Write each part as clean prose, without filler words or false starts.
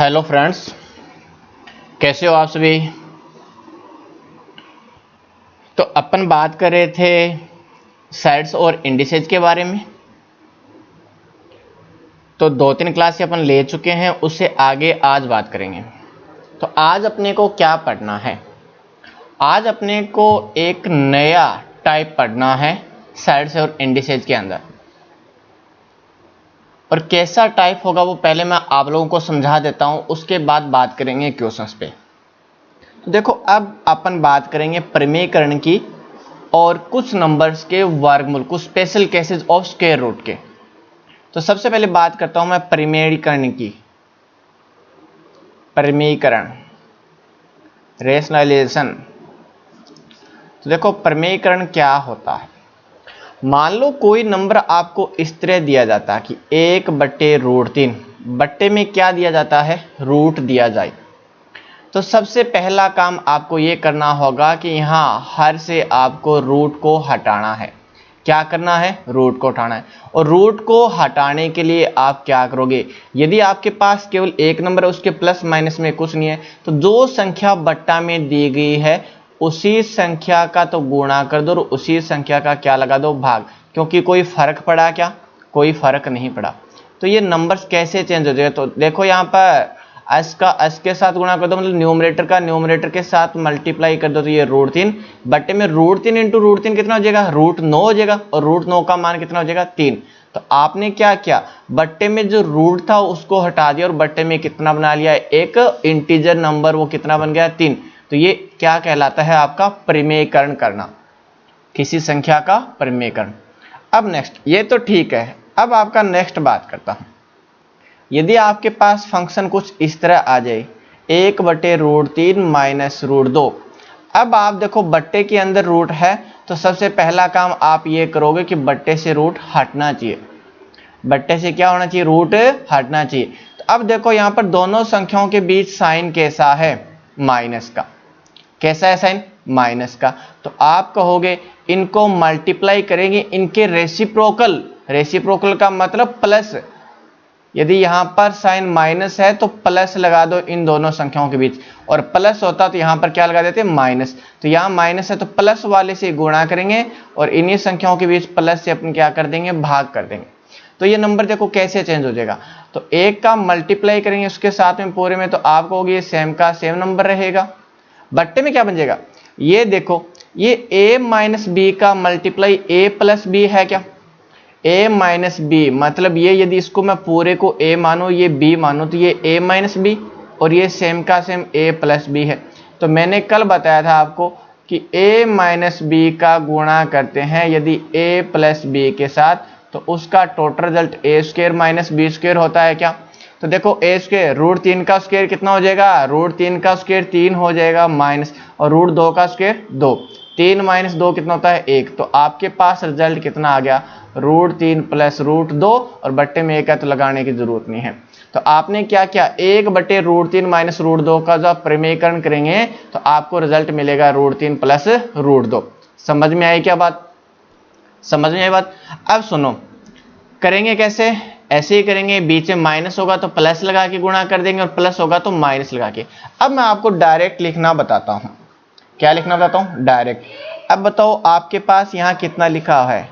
Hello friends, कैसे हो आप सभी। तो अपन बात कर रहे थे साइड्स और इंडिसेज के बारे में। तो 2-3 क्लास अपन ले चुके हैं, उससे आगे आज बात करेंगे। तो आज अपने को क्या पढ़ना है? आज अपने को एक नया टाइप पढ़ना है साइड्स और इंडिसेज के अंदर। और कैसा टाइप होगा वो पहले मैं आप लोगों को समझा देता हूं, उसके बाद बात करेंगे क्वेश्चंस पे। तो देखो, अब अपन बात करेंगे प्रमेयकरण की और कुछ नंबर्स के वर्गमूल, कुछ special cases of square root के। तो सबसे पहले बात करता हूं मैं प्रमेयीकरण की। प्रमेयीकरण, रेशनलाइजेशन। तो देखो, प्रमेयीकरण क्या होता है। मान लो कोई नंबर आपको इस तरह दिया जाता है कि 1/√3, बट्टे में क्या दिया जाता है? रूट दिया जाए। तो सबसे पहला काम आपको ये करना होगा कि यहाँ हर से आपको रूट को हटाना है। क्या करना है? रूट को हटाना है। और रूट को हटाने के लिए आप क्या करोगे? यदि आपके पास केवल एक नंबर है, उसके प्लस माइनस में कुछ नहीं है, तो जो संख्या बट्टा में दी गई है उसी संख्या का तो गुणा कर दो और उसी संख्या का क्या लगा दो? भाग। क्योंकि कोई फर्क पड़ा क्या? कोई फर्क नहीं पड़ा। तो ये नंबर्स कैसे चेंज हो जाएगा? तो देखो, यहाँ पर एस का एस के साथ गुणा कर दो, मतलब न्यूमरेटर का न्यूमरेटर के साथ मल्टीप्लाई कर दो, तो ये √3 बट्टे में √3 इंटू √3 कितना हो जाएगा? √9 हो जाएगा। और √9 का मान कितना हो जाएगा? 3। तो आपने क्या किया? बट्टे में जो रूट था उसको हटा दिया और बट्टे में कितना बना लिया? एक इंटीजर नंबर। वो कितना बन गया? 3। तो ये क्या कहलाता है? आपका प्रमेयीकरण करना, किसी संख्या का प्रमेयीकरण। अब नेक्स्ट, ये तो ठीक है। अब आपका नेक्स्ट बात करता हूं। यदि आपके पास फंक्शन कुछ इस तरह आ जाए, 1/√3 माइनस √2। अब आप देखो, बट्टे के अंदर रूट है, तो सबसे पहला काम आप ये करोगे कि बट्टे से रूट हटना चाहिए। बट्टे से क्या होना चाहिए? रूट हटना चाहिए। तो अब देखो, यहां पर दोनों संख्याओं के बीच साइन कैसा है? माइनस का। कैसा है साइन? माइनस का। तो आप कहोगे इनको मल्टीप्लाई करेंगे, इनके रेसिप्रोकल। रेसिप्रोकल का मतलब प्लस। यदि यहां पर साइन माइनस है तो प्लस लगा दो इन दोनों संख्याओं के बीच, और प्लस होता तो यहां पर क्या लगा देते? माइनस। तो यहां माइनस है तो प्लस वाले से गुणा करेंगे और इन्हीं संख्याओं के बीच प्लस से अपन क्या कर देंगे? भाग कर देंगे। तो ये नंबर देखो कैसे चेंज हो जाएगा। तो एक का मल्टीप्लाई करेंगे उसके साथ में पूरे में, तो आप कहोगे ये सेम का सेम नंबर रहेगा। बट्टे में क्या बन जाएगा? ये देखो, ये a-b का मल्टीप्लाई a+b है क्या? a-b मतलब ये, यदि इसको मैं पूरे को a मानो, ये b मानो, तो ये a-b और ये सेम का सेम a+b है। तो मैंने कल बताया था आपको कि a-b का गुणा करते हैं यदि a+b के साथ, तो उसका टोटल रिजल्ट a² - b² होता है क्या? तो देखो, a² √3 का स्क्वायर कितना हो जाएगा? √3 का स्क्वायर 3 हो जाएगा, माइनस, और √2 का स्क्वायर 2। 3 - 2 कितना होता है? 1। तो आपके पास रिजल्ट कितना आ गया? √3 + √2, और बट्टे में 1 है तो लगाने की जरूरत नहीं है। तो आपने क्या किया? 1/√3 - √2 का जब प्रमेयीकरण करेंगे तो आपको रिजल्ट मिलेगा √3 + √2। समझ में आई क्या बात? समझ में आई बात? अब सुनो, करेंगे कैसे? ऐसे ही करेंगे, बीच में माइनस होगा तो प्लस लगा के गुणा कर देंगे और प्लस होगा तो माइनस लगा के। अब मैं आपको डायरेक्ट लिखना बताता हूं। क्या लिखना बताता हूं? डायरेक्ट। अब बताओ, आपके पास यहां कितना लिखा है?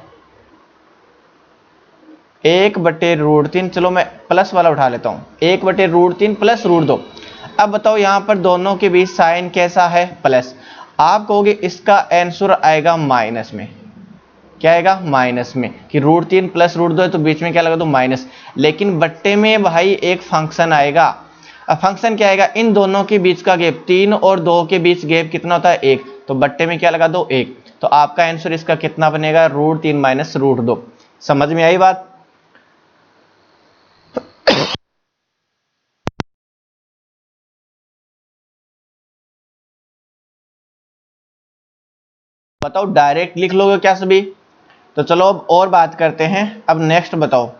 1/√3। चलो मैं प्लस वाला उठा लेता हूं, 1/√3 + √2। अब बताओ, यहां पर दोनों के बीच साइन कैसा है? प्लस। आप कहोगे इसका आंसर आएगा माइनस में। क्या आएगा? माइनस में, कि √3 + √2 है तो बीच में क्या लगा दो? माइनस। लेकिन बट्टे में भाई एक फंक्शन आएगा। अब फंक्शन क्या आएगा? इन दोनों के बीच का गैप, 3 और 2 के बीच गैप कितना होता है? 1। तो बट्टे में क्या लगा दो? 1। तो आपका आंसर इसका कितना बनेगा? √3 - √2। समझ में आई बात? बताओ, डायरेक्ट लिख लोगे क्या सभी? तो चलो अब और बात करते हैं। अब नेक्स्ट बताओ,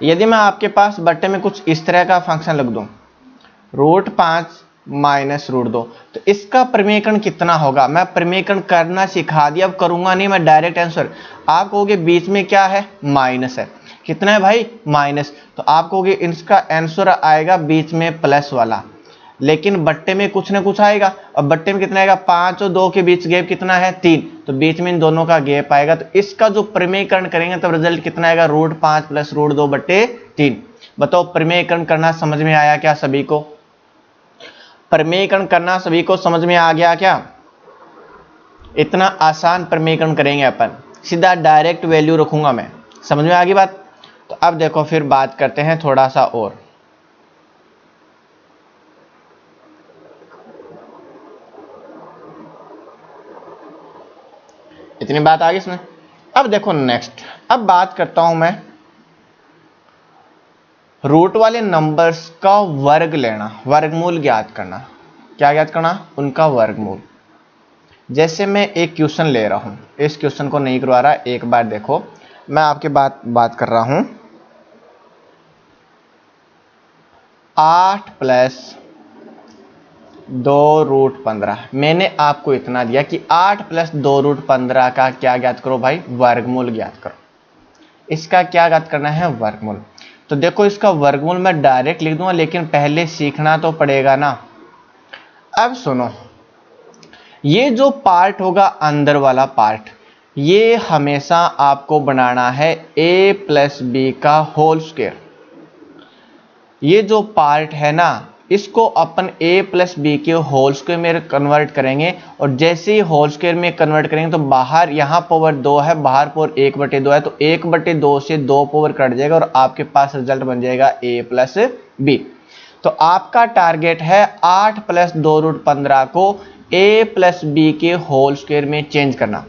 यदि मैं आपके पास बट्टे में कुछ इस तरह का फंक्शन लिख दूं, √5 - √2, तो इसका प्रमेयीकरण कितना होगा? मैं प्रमेयीकरण करना सिखा दिया, अब करूंगा नहीं मैं, डायरेक्ट आंसर। आप कहोगे बीच में क्या है? माइनस है। कितना है भाई माइनस, तो आप कहोगे इसका आंसर आएगा बीच में प्लस वाला, लेकिन बट्टे में कुछ ना कुछ आएगा, और बट्टे में कितना आएगा 5 और 2 के बीच गैप कितना है 3, तो बीच में इन दोनों का गैप आएगा, तो इसका जो प्रमेयकरण करेंगे तब रिजल्ट कितना आएगा √5 प्लस √2/3। बताओ प्रमेयकरण करना समझ में आया क्या सभी को? प्रमेयकरण करना सभी को समझ में आ गया क्या? इतना आसान प्रमेयकरण करेंगे अपन, सीधा डायरेक्ट वैल्यू रखूंगा मैं, समझ में आ गई बात? तो अब देखो फिर बात करते हैं थोड़ा सा और, इतनी बात आ गई इसमें। अब देखो नेक्स्ट, अब बात करता हूं मैं रूट वाले नंबर्स का वर्ग लेना, वर्गमूल ज्ञात करना। क्या ज्ञात करना? उनका वर्गमूल। जैसे मैं एक क्वेश्चन ले रहा हूं, इस क्वेश्चन को नहीं करवा रहा, एक बार देखो मैं आपके बात कर रहा हूं। 8 प्लस 2√15, मैंने आपको इतना दिया कि 8 प्लस 2√15 का क्या ज्ञात करो भाई? वर्गमूल ज्ञात करो। इसका क्या ज्ञात करना है? वर्गमूल। तो देखो इसका वर्गमूल मैं डायरेक्ट लिख दूंगा, लेकिन पहले सीखना तो पड़ेगा ना। अब सुनो, ये जो पार्ट होगा अंदर वाला पार्ट, ये हमेशा आपको बनाना है a प्लस बी का होल स्क्वायर। ये जो पार्ट है ना, इसको अपन a प्लस बी के होल स्क्वायर में कन्वर्ट करेंगे, और जैसे ही होल स्क्वायर में कन्वर्ट करेंगे तो बाहर यहाँ पावर 2 है, बाहर पावर 1/2 है, तो 1/2 से 2 पावर कट जाएगा और आपके पास रिजल्ट बन जाएगा a प्लस बी। तो आपका टारगेट है 8 प्लस 2√15 को a प्लस बी के होल स्क्वायर में चेंज करना।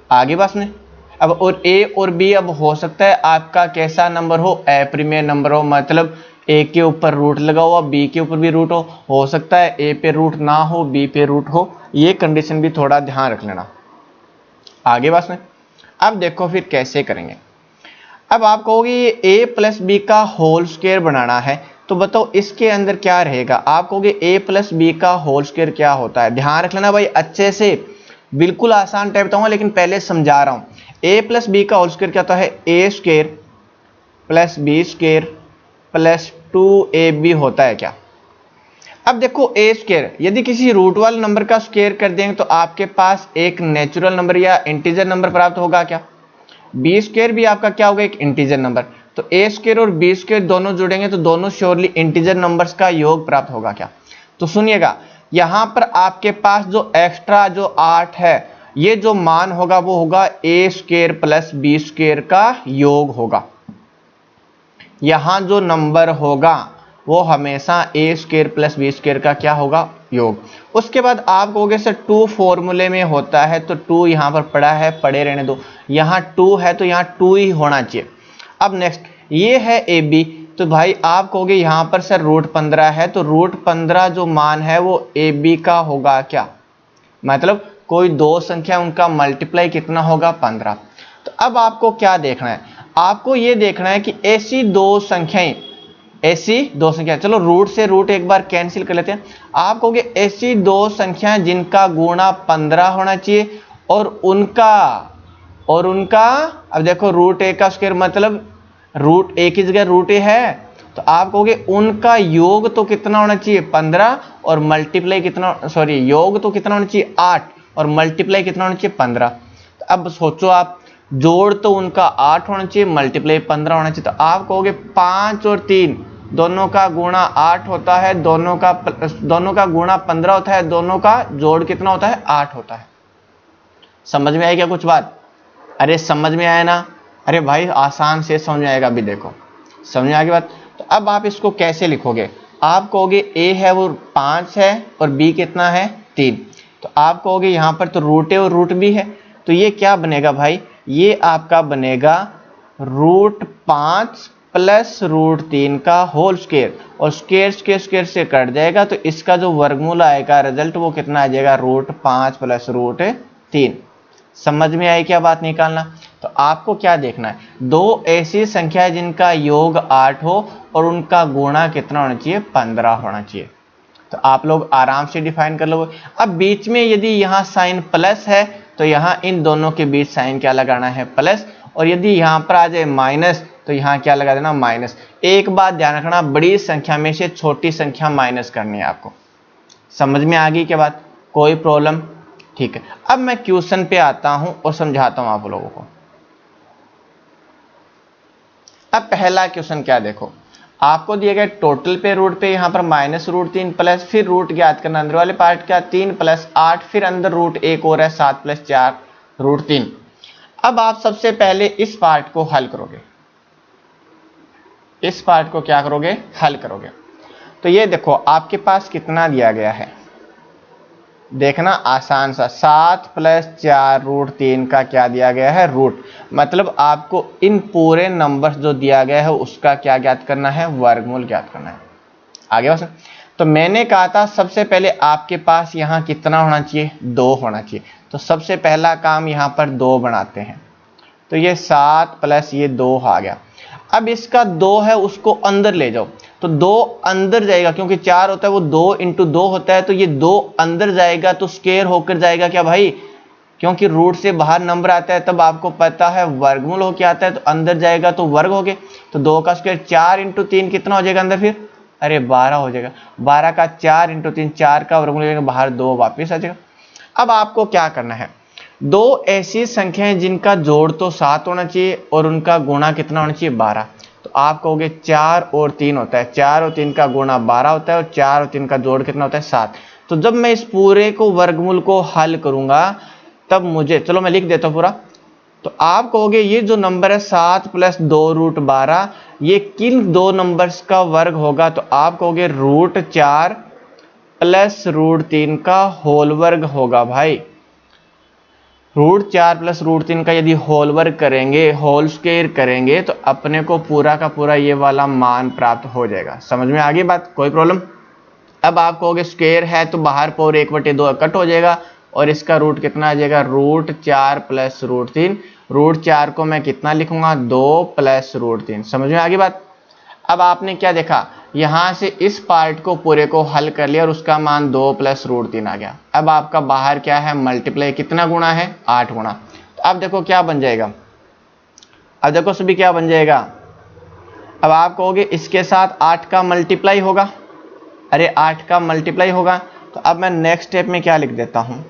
आगे बस में अब, और a और b अब हो सकता है आपका कैसा नंबर हो? अप्रिमेय नंबर हो, मतलब a के ऊपर रूट लगा हुआ, b के ऊपर भी रूट हो सकता है a पे रूट ना हो, b पे रूट हो, ये कंडीशन भी थोड़ा ध्यान रख लेना। आगे बस में अब देखो फिर कैसे करेंगे। अब आप कहोगे ये a प्लस बी का होल स्क्वायर बनाना है, तो बताओ इसके अंदर क्या रहेगा? आप कहोगे a प्लस बी का होल स्क्वायर क्या होता है? ध्यान रख लेना भाई अच्छे से, बिल्कुल आसान टाइप बताऊंगा लेकिन पहले समझा रहा हूं। a प्लस बी का होल स्क्वायर क्या होता है? a square plus B square plus 2ab होता है क्या? अब देखो a स्क्वायर यदि किसी रूट वाले नंबर का स्क्वायर कर देंगे तो आपके पास एक नेचुरल नंबर या इंटीजर नंबर प्राप्त होगा क्या? बी स्क्वायर भी आपका क्या होगा? एक इंटीजर नंबर। तो a स्क्वायर और b स्क्वायर दोनों जुड़ेंगे तो दोनों श्योरली इंटीजर नंबर्स का योग प्राप्त होगा क्या? तो सुनिएगा, यहां पर आपके पास जो एक्स्ट्रा जो 8 है, ये जो मान होगा वो होगा a square plus B square का योग होगा। यहां जो नंबर होगा वो हमेशा a square plus B square का क्या होगा? योग। उसके बाद आप कहोगे सर 2 फॉर्मूले में होता है, तो 2 यहां पर पड़ा है, पड़े रहने दो, यहां 2 है तो यहां 2 ही होना चाहिए। अब नेक्स्ट ये है ab, तो भाई आप कहोगे यहां पर सर √15 है, तो √15 जो मान है वो ab का होगा क्या? मतलब कोई दो संख्या उनका मल्टीप्लाई कितना होगा? 15। तो अब आपको क्या देखना है? आपको ये देखना है कि ऐसी दो संख्याएं, चलो रूट से रूट एक बार कैंसिल कर लेते हैं। आप कहोगे ऐसी दो संख्याएं जिनका गुणा 15 होना चाहिए, और उनका अब देखो √a का स्क्वायर मतलब √a की जगह √a है, तो आप कहोगे उनका योग तो कितना होना चाहिए? 15, और मल्टीप्लाई कितना, सॉरी योग तो कितना होना चाहिए? 8, और मल्टीप्लाई कितना होना चाहिए? 15। तो अब सोचो आप, जोड़ तो उनका 8 होना चाहिए, मल्टीप्लाई 15 होना चाहिए, तो आप कहोगे 5 और 3 दोनों का गुणा 8 होता है, दोनों का गुणा 15 होता है, दोनों का जोड़ कितना होता है? 8 होता है। समझ में आई क्या कुछ बात? अरे समझ में आया ना? अरे भाई आसान से समझ में आएगा, अभी देखो समझ में आ गई बात। तो अब आप इसको कैसे लिखोगे? आप कहोगे a है वो 5 है और b कितना है? 3। तो आप कहोगे यहां पर तो √a और √b है, तो ये क्या बनेगा भाई? ये आपका बनेगा √5 प्लस √3 का होल स्क्वायर, और स्क्वायर से कट जाएगा, तो इसका जो वर्गमूल आएगा रिजल्ट वो कितना आ जाएगा? √5 प्लस √3। समझ में आई क्या बात निकालना? तो आपको क्या देखना है? दो ऐसी संख्या है जिनका योग 8 हो और उनका गुणा कितना होना चाहिए? 15 होना चाहिए। तो आप लोग आराम से डिफाइन कर लोगे। अब बीच में यदि यहाँ साइन प्लस है तो यहाँ इन दोनों के बीच साइन क्या लगाना है? प्लस। और यदि यहाँ पर आ जाए माइनस तो यहाँ क्या लगा देना माइनस। एक बात ध्यान रखना, बड़ी संख्या में से छोटी संख्या माइनस करनी है आपको। समझ में आ गई क्या बात, कोई प्रॉब्लम? ठीक है, अब मैं क्वेश्चन पे आता हूं और समझाता हूं आप लोगों को। अब पहला क्वेश्चन क्या देखो, आपको दिया गया टोटल पे रूट पे यहाँ पर -√3 प्लस फिर रूट ज्ञात करना, अंदर वाले पार्ट का 3 + 8 फिर अंदर रूट एक और है 7 + 4 √3। अब आप सबसे पहले इस पार्ट को हल करोगे, इस पार्ट को क्या करोगे, हल करोगे। तो ये देखो आपके पास कितना दिया गया है, देखना आसान सा, 7 + 4 √3 का क्या दिया गया है, रूट। मतलब आपको इन पूरे नंबर्स जो दिया गया है उसका क्या ज्ञात करना है, वर्गमूल ज्ञात करना है। आगे बस, तो मैंने कहा था सबसे पहले आपके पास यहाँ कितना होना चाहिए, 2 होना चाहिए। तो सबसे पहला काम यहाँ पर 2 बनाते हैं। तो ये 7 + ये 2 आ गया। अब इसका 2 है उसको अंदर ले जाओ, तो 2 अंदर जाएगा, क्योंकि 4 होता है वो 2 × 2 होता है, तो ये 2 अंदर जाएगा तो स्क्वायर होकर जाएगा क्या भाई, क्योंकि रूट से बाहर नंबर आता है तब आपको पता है वर्गमूल होकर आता है, तो अंदर जाएगा तो वर्ग हो गए। तो 2 का स्क्वायर 4 × 3 कितना हो जाएगा अंदर, फिर अरे 12 हो जाएगा। 12 का 4 × 3 4 का वर्गमूल हो जाएगा, बाहर 2 वापिस आ जाएगा। अब आपको क्या करना है, 2 ऐसी संख्याएं जिनका जोड़ तो 7 होना चाहिए और उनका गुणा कितना होना चाहिए, 12। तो आप कहोगे 4 और 3 होता है, 4 और 3 का गुणा 12 होता है और 4 और 3 का जोड़ कितना होता है, 7। तो जब मैं इस पूरे को वर्गमूल को हल करूंगा तब मुझे, चलो मैं लिख देता हूं पूरा। तो आप कहोगे ये जो नंबर है 7 + 2 √12 ये किन दो नंबर्स का वर्ग होगा, तो आप कहोगे √4 + √3 का होल वर्ग होगा भाई। √4 + √3 का यदि होल वर्ग करेंगे, होल स्क्वायर करेंगे, तो अपने को पूरा का पूरा ये वाला मान प्राप्त हो जाएगा। समझ में आ गई बात, कोई प्रॉब्लम? अब आप कहोगे स्क्वायर है तो बाहर पावर 1/2 कट हो जाएगा और इसका रूट कितना आ जाएगा, √4 + √3। √4 को मैं कितना लिखूंगा, 2 + √3। समझ में आ गई बात? अब आपने क्या देखा, यहां से इस पार्ट को पूरे को हल कर लिया और उसका मान 2 + √3 आ गया। अब आपका बाहर क्या है, मल्टीप्लाई, कितना गुणा है, 8 गुणा। तो अब देखो क्या बन जाएगा, अब देखो सभी क्या बन जाएगा। अब आप कहोगे इसके साथ 8 का मल्टीप्लाई होगा, अरे 8 का मल्टीप्लाई होगा। तो अब मैं नेक्स्ट स्टेप में क्या लिख देता हूं,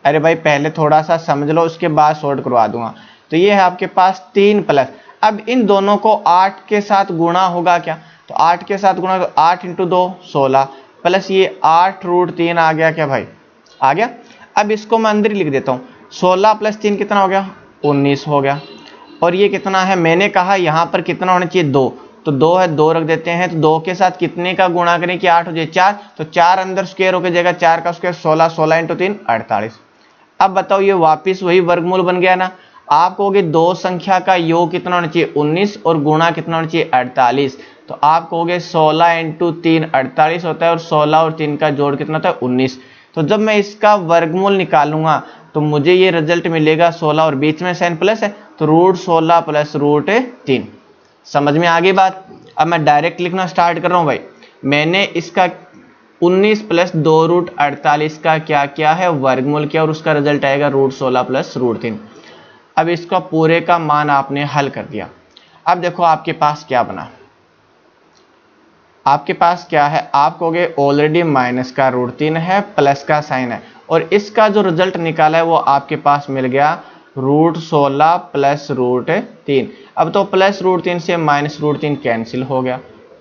अरे भाई पहले थोड़ा सा समझ लो उसके बाद सॉल्व करवा दूंगा। तो ये है आपके पास 3 प्लस, अब इन दोनों को 8 के साथ गुणा होगा क्या, तो 8 के साथ गुणा, तो 8 × 2 16 प्लस ये 8 √3 आ गया क्या भाई, आ गया। अब इसको मैं अंदर ही लिख देता हूँ, 16 + 3 कितना हो गया, 19 हो गया। और ये कितना है, मैंने कहा यहाँ पर कितना होना चाहिए, 2, तो 2 है, 2 रख देते हैं। तो 2 के साथ कितने का गुणा करें कि 8 हो जाए, 4, तो 4 अंदर स्क्वायर होकर जाएगा, 4 का स्क्वायर 16, 16 × 3 48। अब बताओ ये वापिस वही वर्गमूल बन गया ना। आप कहोगे दो संख्या का योग कितना होना चाहिए, 19 और गुणा कितना होना चाहिए, 48। तो आप कहोगे 16 × 3 48 होता है और 16 और 3 का जोड़ कितना होता है, 19। तो जब मैं इसका वर्गमूल निकालूंगा तो मुझे ये रिजल्ट मिलेगा 16 और बीच में साइन प्लस है, तो √16 + √3। समझ में आ गई बात? अब मैं डायरेक्ट लिखना स्टार्ट कर रहा हूं भाई। मैंने इसका 19 + 2 √48 का क्या किया है, वर्गमूल किया और उसका रिजल्ट आएगा √16 + √3। अब इसका पूरे का मान आपने हल कर दिया। अब देखो आपके पास क्या बना, आपके पास क्या है, आप कहोगे ऑलरेडी माइनस का √3 है, प्लस का साइन है और इसका जो रिजल्ट निकाला है वो आपके पास मिल गया √16 + √3। अब तो प्लस √3 से माइनस √3 कैंसिल हो गया,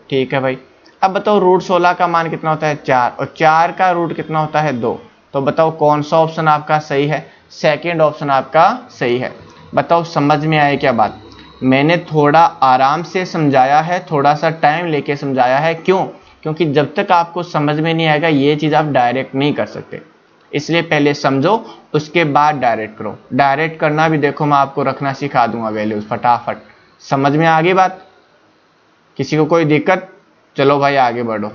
ठीक है भाई। अब बताओ √16 का मान कितना होता है, 4, और 4 का रूट कितना होता है, 2। तो बताओ कौन सा ऑप्शन आपका सही है, सेकेंड ऑप्शन आपका सही है। बताओ समझ में आए क्या बात? मैंने थोड़ा आराम से समझाया है, थोड़ा सा टाइम लेके समझाया है, क्यों? क्योंकि जब तक आपको समझ में नहीं आएगा ये चीज़ आप डायरेक्ट नहीं कर सकते, इसलिए पहले समझो उसके बाद डायरेक्ट करो। डायरेक्ट करना भी देखो मैं आपको रखना सिखा दूंगा वैल्यूज फटाफट। समझ में आ गई बात? किसी को कोई दिक्कत? चलो भाई आगे बढ़ो।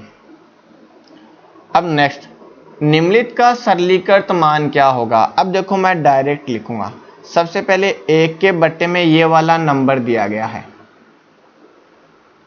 अब नेक्स्ट, निम्नलिखित का सरलीकृत मान क्या होगा। अब देखो मैं डायरेक्ट लिखूंगा, सबसे पहले 1 के बट्टे में ये वाला नंबर दिया गया है,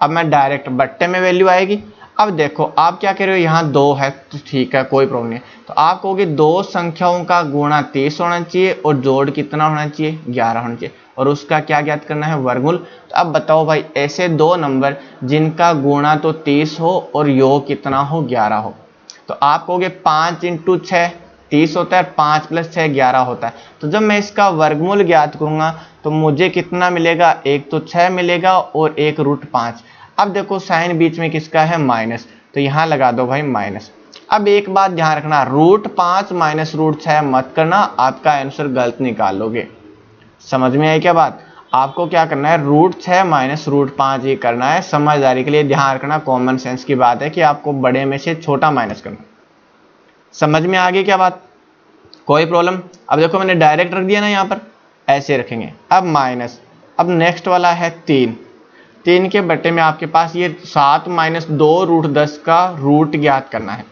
अब मैं डायरेक्ट बट्टे में वैल्यू आएगी। अब देखो आप क्या कह रहे हो, यहाँ 2 है तो ठीक है कोई प्रॉब्लम नहीं, तो आप कहोगे दो संख्याओं का गुणा 30 होना चाहिए और जोड़ कितना होना चाहिए, 11 होना चाहिए। और उसका क्या ज्ञात करना है, वर्गमूल। तो अब बताओ भाई ऐसे दो नंबर जिनका गुणा तो 30 हो और योग कितना हो, 11 हो। तो आप कहोगे 5 × 6 30 होता है, 5 + 6 11 होता है। तो जब मैं इसका वर्गमूल ज्ञात करूंगा तो मुझे कितना मिलेगा, एक तो 6 मिलेगा और एक √5। अब देखो साइन बीच में किसका है, माइनस, तो यहां लगा दो भाई माइनस। अब एक बात ध्यान रखना, √5 - √6 मत करना, आपका आंसर गलत निकाल लोगे। समझ में आई क्या बात? आपको क्या करना है, √6 - √5 ये करना है। समझदारी के लिए ध्यान रखना, कॉमन सेंस की बात है कि आपको बड़े में से छोटा माइनस करना। समझ में आ गई क्या बात? कोई प्रॉब्लम? अब देखो मैंने डायरेक्ट रख दिया ना, यहां पर ऐसे रखेंगे। अब माइनस, अब नेक्स्ट वाला है 3 के बट्टे में आपके पास ये 7 - 2 √10 का रूट ज्ञात करना है।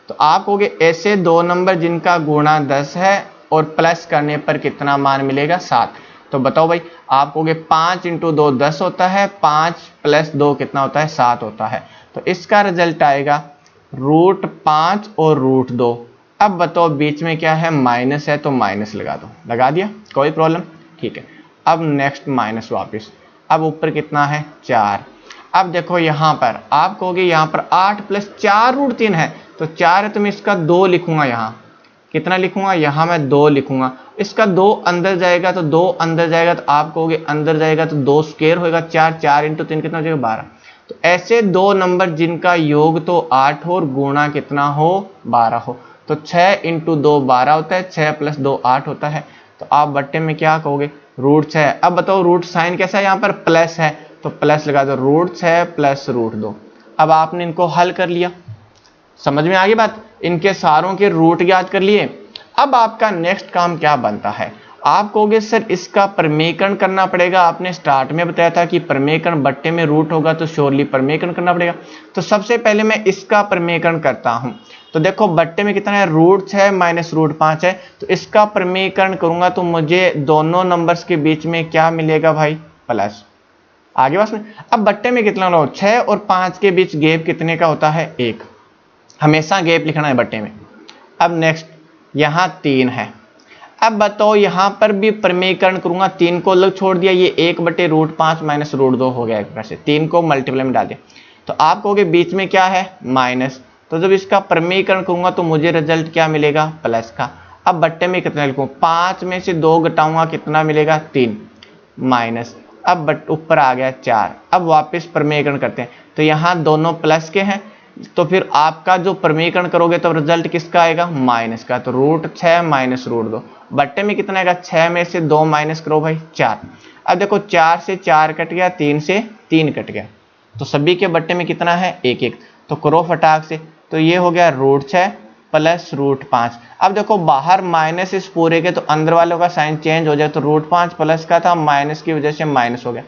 तो आप कहोगे ऐसे दो नंबर जिनका गुणा 10 है और प्लस करने पर कितना मान मिलेगा, 7। तो बताओ भाई, आप कहोगे 5 × 2 10 होता है, 5 + 2 कितना होता है, 7 होता है। तो इसका रिजल्ट आएगा √5 और √2। अब बताओ बीच में क्या है, माइनस है, तो माइनस लगा दो। लगा दिया, कोई प्रॉब्लम? ठीक है। अब नेक्स्ट माइनस वापस, अब ऊपर कितना है, 4। अब देखो यहां पर आप कहोगे यहां पर 8 + 4 √3 है, तो 4 है तो मैं इसका 2 लिखूंगा। यहाँ कितना लिखूंगा, यहाँ मैं 2 लिखूंगा। इसका 2 अंदर जाएगा तो 2 अंदर जाएगा, तो आप कहोगे अंदर जाएगा तो 2 स्क्वायर होएगा, 4 × 3 कितना हो जाएगा, 12। तो ऐसे दो नंबर जिनका योग तो 8 हो और गुणा कितना हो, 12 हो। तो 6 × 2 12 होता है, 6 + 2 8 होता है। तो आप बट्टे में क्या कहोगे, √6। अब बताओ रूट साइन कैसा है, यहाँ पर प्लस है, तो प्लस लगा दो, √6 + √2। अब आपने इनको हल कर लिया। समझ में आ गई बात? इनके सारों के रूट ज्ञात कर लिए। अब आपका नेक्स्ट काम क्या बनता है, आप कहोगे सर इसका प्रमेयकरण करना पड़ेगा। आपने स्टार्ट में बताया था कि प्रमेयकरण बट्टे में रूट होगा तो श्योरली प्रमेयकरण करना पड़ेगा। तो सबसे पहले मैं इसका प्रमेयकरण करता हूं। तो देखो बट्टे में कितना है, √6 - √5 है, तो इसका प्रमेयकरण करूंगा तो मुझे दोनों नंबर्स के बीच में क्या मिलेगा भाई, प्लस। आगे बस में अब बट्टे में कितना लो, 6 और 5 के बीच गैप कितने का होता है, 1। हमेशा गैप लिखना है बट्टे में। अब नेक्स्ट यहां 3 है। अब बताओ यहां पर भी प्रमेयकरण करूंगा, 3 को अलग छोड़ दिया, ये 1/√5 - √2 हो गया। एक प्रकार से 3 को मल्टीप्लाई में डाल दिया, तो आप कहोगे बीच में क्या है, माइनस। तो जब इसका प्रमेयकरण करूंगा तो मुझे रिजल्ट क्या मिलेगा, प्लस का। अब बट्टे में कितना लिखूं, 5 में से 2 घटाऊंगा कितना मिलेगा, 3 माइनस। अब ऊपर आ गया 4। अब वापस प्रमेयकरण करते हैं, तो यहां दोनों प्लस के हैं, तो फिर आपका जो प्रमेयकरण करोगे तो रिजल्ट किसका आएगा, माइनस का। तो √6 - √2 बट्टे में कितना आएगा, 6 में से 2 माइनस करो भाई, 4। अब देखो 4 से 4 कट गया, 3 से 3 कट गया, तो सभी के बट्टे में कितना है, 1 1। तो करो फटाक से, तो ये हो गया √6 + √5। अब देखो बाहर माइनस इस पूरे के, तो अंदर वालों का साइन चेंज हो जाए, तो √5 प्लस का था, माइनस की वजह से माइनस हो गया,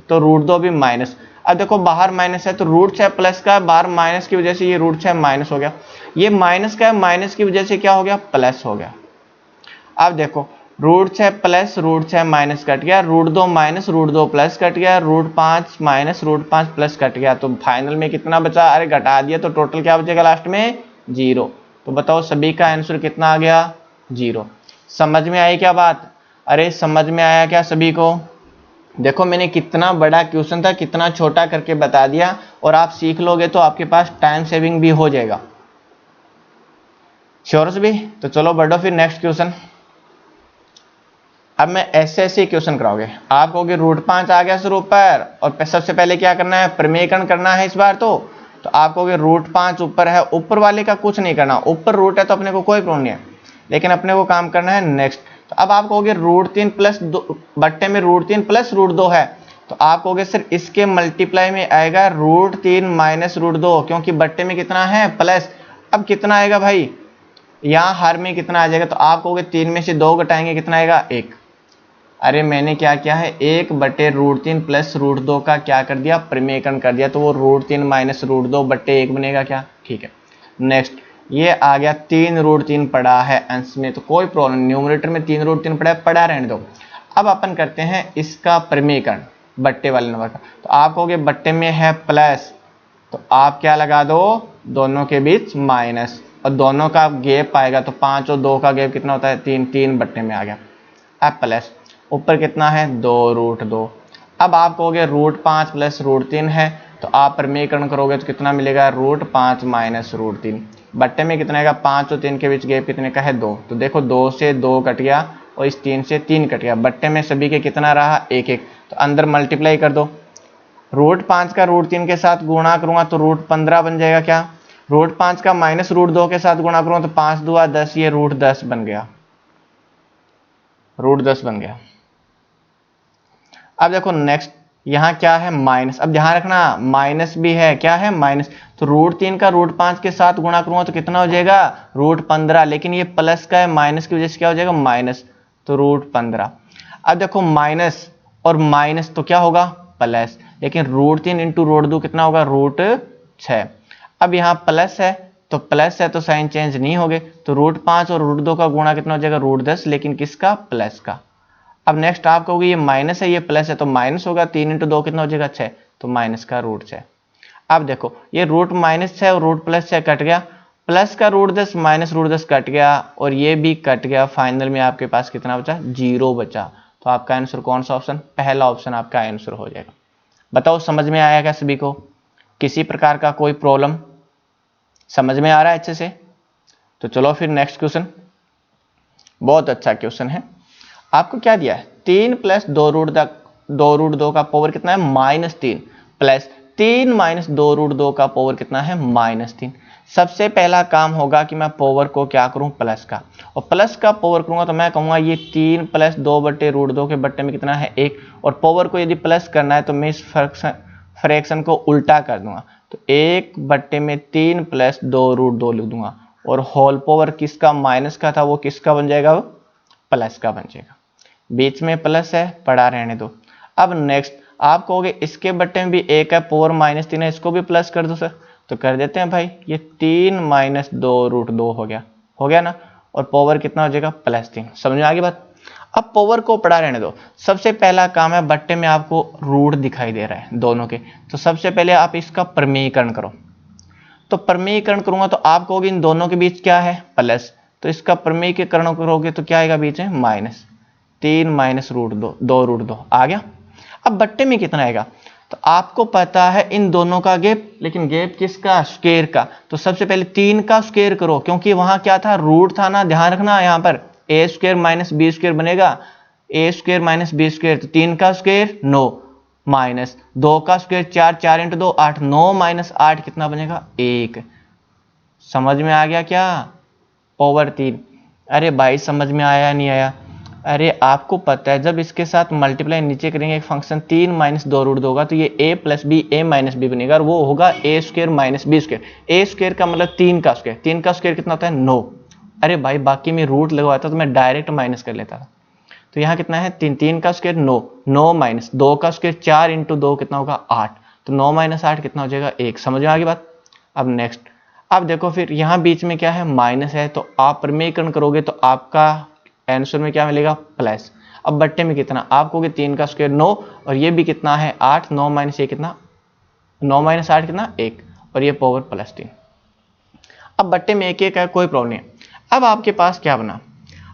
तो √2 भी माइनस। अब देखो बाहर माइनस है तो √6 प्लस का, बाहर माइनस की वजह से ये √6 माइनस हो गया। ये माइनस का है, माइनस की वजह से क्या हो गया, प्लस हो गया। अब देखो √6 + √6 माइनस कट गया, √2 - √2 प्लस कट गया, √5 - √5 प्लस कट गया, तो फाइनल में कितना बचा, अरे घटा दिया, तो टोटल क्या बचेगा लास्ट में, 0। तो बताओ सभी का आंसर कितना आ गया, 0। समझ में आई क्या बात? अरे समझ में आया क्या सभी को? देखो मैंने कितना बड़ा क्वेश्चन था कितना छोटा करके बता दिया, और आप सीख लोगे तो आपके पास टाइम सेविंग भी हो जाएगा। श्योर भी? तो चलो बढ़ो फिर नेक्स्ट क्वेश्चन। अब मैं ऐसे क्वेश्चन कराओगे, आप कहोगे √5 आ गया सर ऊपर, और सबसे पहले क्या करना है, प्रमेयकरण करना है इस बार। तो आप कहोगे √5 ऊपर है, ऊपर वाले का कुछ नहीं करना, ऊपर रूट है तो अपने को कोई प्रॉब्लम नहीं है, लेकिन अपने को काम करना है नेक्स्ट। तो अब आप कहोगे √3 + 2 बट्टे में √3 + √2 है, तो आप कहोगे सर इसके मल्टीप्लाई में आएगा √3 - √2, क्योंकि बट्टे में कितना है, प्लस। अब कितना आएगा भाई, यहाँ हर में कितना आ जाएगा, तो आप कहोगे 3 में से 2 घटाएंगे कितना आएगा, 1। अरे मैंने क्या किया है, 1/√3 + √2 का क्या कर दिया, प्रमेयकरण कर दिया, तो वो √3 - √2 बट्टे 1 बनेगा क्या, ठीक है। नेक्स्ट ये आ गया 3√3 पड़ा है अंश में, तो कोई प्रॉब्लम, न्यूमरेटर में 3√3 पड़ा है, पड़ा रहने दो। अब अपन करते हैं इसका प्रमेयकरण बट्टे वाले नंबर का। तो आप कहोगे बट्टे में है प्लस, तो आप क्या लगा दो, दोनों के बीच माइनस, और दोनों का गैप आएगा, तो 5 और 2 का गैप कितना होता है, 3, 3 बट्टे में आ गया। अब प्लस, ऊपर कितना है 2√2। अब आप कहोगे √5 प्लस √3 है, तो आप प्रमेयकरण करोगे तो कितना मिलेगा √5 माइनस √3। बट्टे में कितना आएगा 5 और 3 के बीच गैप कितने का है 2, तो देखो 2 से 2 कट गया और इस 3 से 3 कट गया। बट्टे में सभी के कितना रहा 1 1, तो अंदर मल्टीप्लाई कर दो। √5 का √3 के साथ गुणा करूंगा तो √15 बन जाएगा। क्या √5 का माइनस √2 के साथ गुणा करूंगा तो 5 दूआ 10, ये √10 बन गया, √10 बन गया। अब देखो नेक्स्ट यहाँ क्या है माइनस। अब ध्यान रखना माइनस भी है, क्या है माइनस, तो √3 का √5 के साथ गुणा करूंगा तो कितना हो जाएगा √15, लेकिन ये प्लस का है माइनस की वजह से क्या हो जाएगा माइनस, तो √15। अब देखो माइनस और माइनस तो क्या होगा प्लस, लेकिन √3 इंटू √2 कितना होगा √6। अब यहाँ प्लस है तो साइन चेंज नहीं हो गए, तो √5 और √2 का गुणा कितना हो जाएगा √10, लेकिन किसका प्लस का। अब नेक्स्ट आप कहोगे ये माइनस है ये प्लस है, तो माइनस होगा 3 इंटू 2 कितना हो जाएगा 6, तो माइनस का √6। अब देखो ये रूट माइनस 6 और रूट प्लस 6 कट गया, प्लस का √10 माइनस √10 कट गया और ये भी कट गया। फाइनल में आपके पास कितना बचा 0 बचा। तो आपका आंसर कौन सा ऑप्शन, पहला ऑप्शन आपका आंसर हो जाएगा। बताओ समझ में आया क्या सभी को, किसी प्रकार का कोई प्रॉब्लम समझ में आ रहा है अच्छे से। तो चलो फिर नेक्स्ट क्वेश्चन, बहुत अच्छा क्वेश्चन है। आपको क्या दिया है 3 प्लस 2√2 का पावर कितना है -3 प्लस 3 माइनस 2√2 का पावर कितना है -3। सबसे पहला काम होगा कि मैं पावर को क्या करूं प्लस का, और प्लस का पावर करूंगा तो मैं कहूंगा ये 3 प्लस 2/√2 के बट्टे में कितना है 1, और पावर को यदि प्लस करना है तो मैं इस फ्रैक्शन को उल्टा कर दूंगा, तो 1/3 प्लस 2√2 लिख दूंगा, और होल पावर किसका माइनस का था वो किसका बन जाएगा, वो प्लस का बन जाएगा। बीच में प्लस है पड़ा रहने दो। अब नेक्स्ट आप कहोगे इसके बट्टे में भी 1 है पावर -3 है, इसको भी प्लस कर दो सर, तो कर देते हैं भाई, ये 3 माइनस 2√2 हो गया ना, और पावर कितना हो जाएगा +3। समझ में आ गई बात। अब पावर को पड़ा रहने दो। सबसे पहला काम है बट्टे में आपको रूट दिखाई दे रहा है दोनों के, तो सबसे पहले आप इसका प्रमेयीकरण करो। तो प्रमेयीकरण करूंगा तो आप कहोगे इन दोनों के बीच क्या है प्लस, तो इसका प्रमेयीकरण करोगे तो क्या आएगा बीच में माइनस, 3 माइनस √2 आ गया। अब बट्टे में कितना आएगा, तो आपको पता है इन दोनों का गैप, लेकिन गैप किसका स्क्वायर का, तो सबसे पहले 3 का स्क्वायर करो, क्योंकि वहां क्या था रूट था ना, ध्यान रखना यहाँ पर a² माइनस b² बनेगा, a² माइनस b², तो 3 का स्क्वायर 9 माइनस 2 का स्क्वायर 4, 4 इंटू 2 8, 9 माइनस 8 कितना बनेगा 1। समझ में आ गया क्या, पावर 3। अरे भाई समझ में आया नहीं आया, अरे आपको पता है जब इसके साथ मल्टीप्लाई नीचे करेंगे एक फंक्शन 3 माइनस 2√2 होगा, तो ये a plus B a minus B बनेगा, और वो होगा a² माइनस b²। a² का मतलब 3 का स्क्वायर, 3 का स्क्वायर कितना होता है 9। अरे भाई बाकी में रूट लगवाता तो मैं डायरेक्ट माइनस कर लेता था, तो यहाँ कितना है 3 का स्क्वायर 9, 9 माइनस 2 का स्क्वायर 4 इंटू 2 कितना होगा 8, तो 9 माइनस 8 कितना हो जाएगा 1। समझ में आ गई बात। अब नेक्स्ट अब देखो फिर यहाँ बीच में क्या है माइनस है, तो आप प्रमेयीकरण करोगे तो आपका आंसर में क्या मिलेगा प्लस। अब बट्टे में कितना, आप कहोगे 3 का स्क्वायर 9, और ये भी कितना है 8, 9 माइनस ये कितना 9 माइनस 8 कितना 1, और ये पावर +3। अब बट्टे में 1 1 है कोई प्रॉब्लम नहीं। अब आपके पास क्या बना,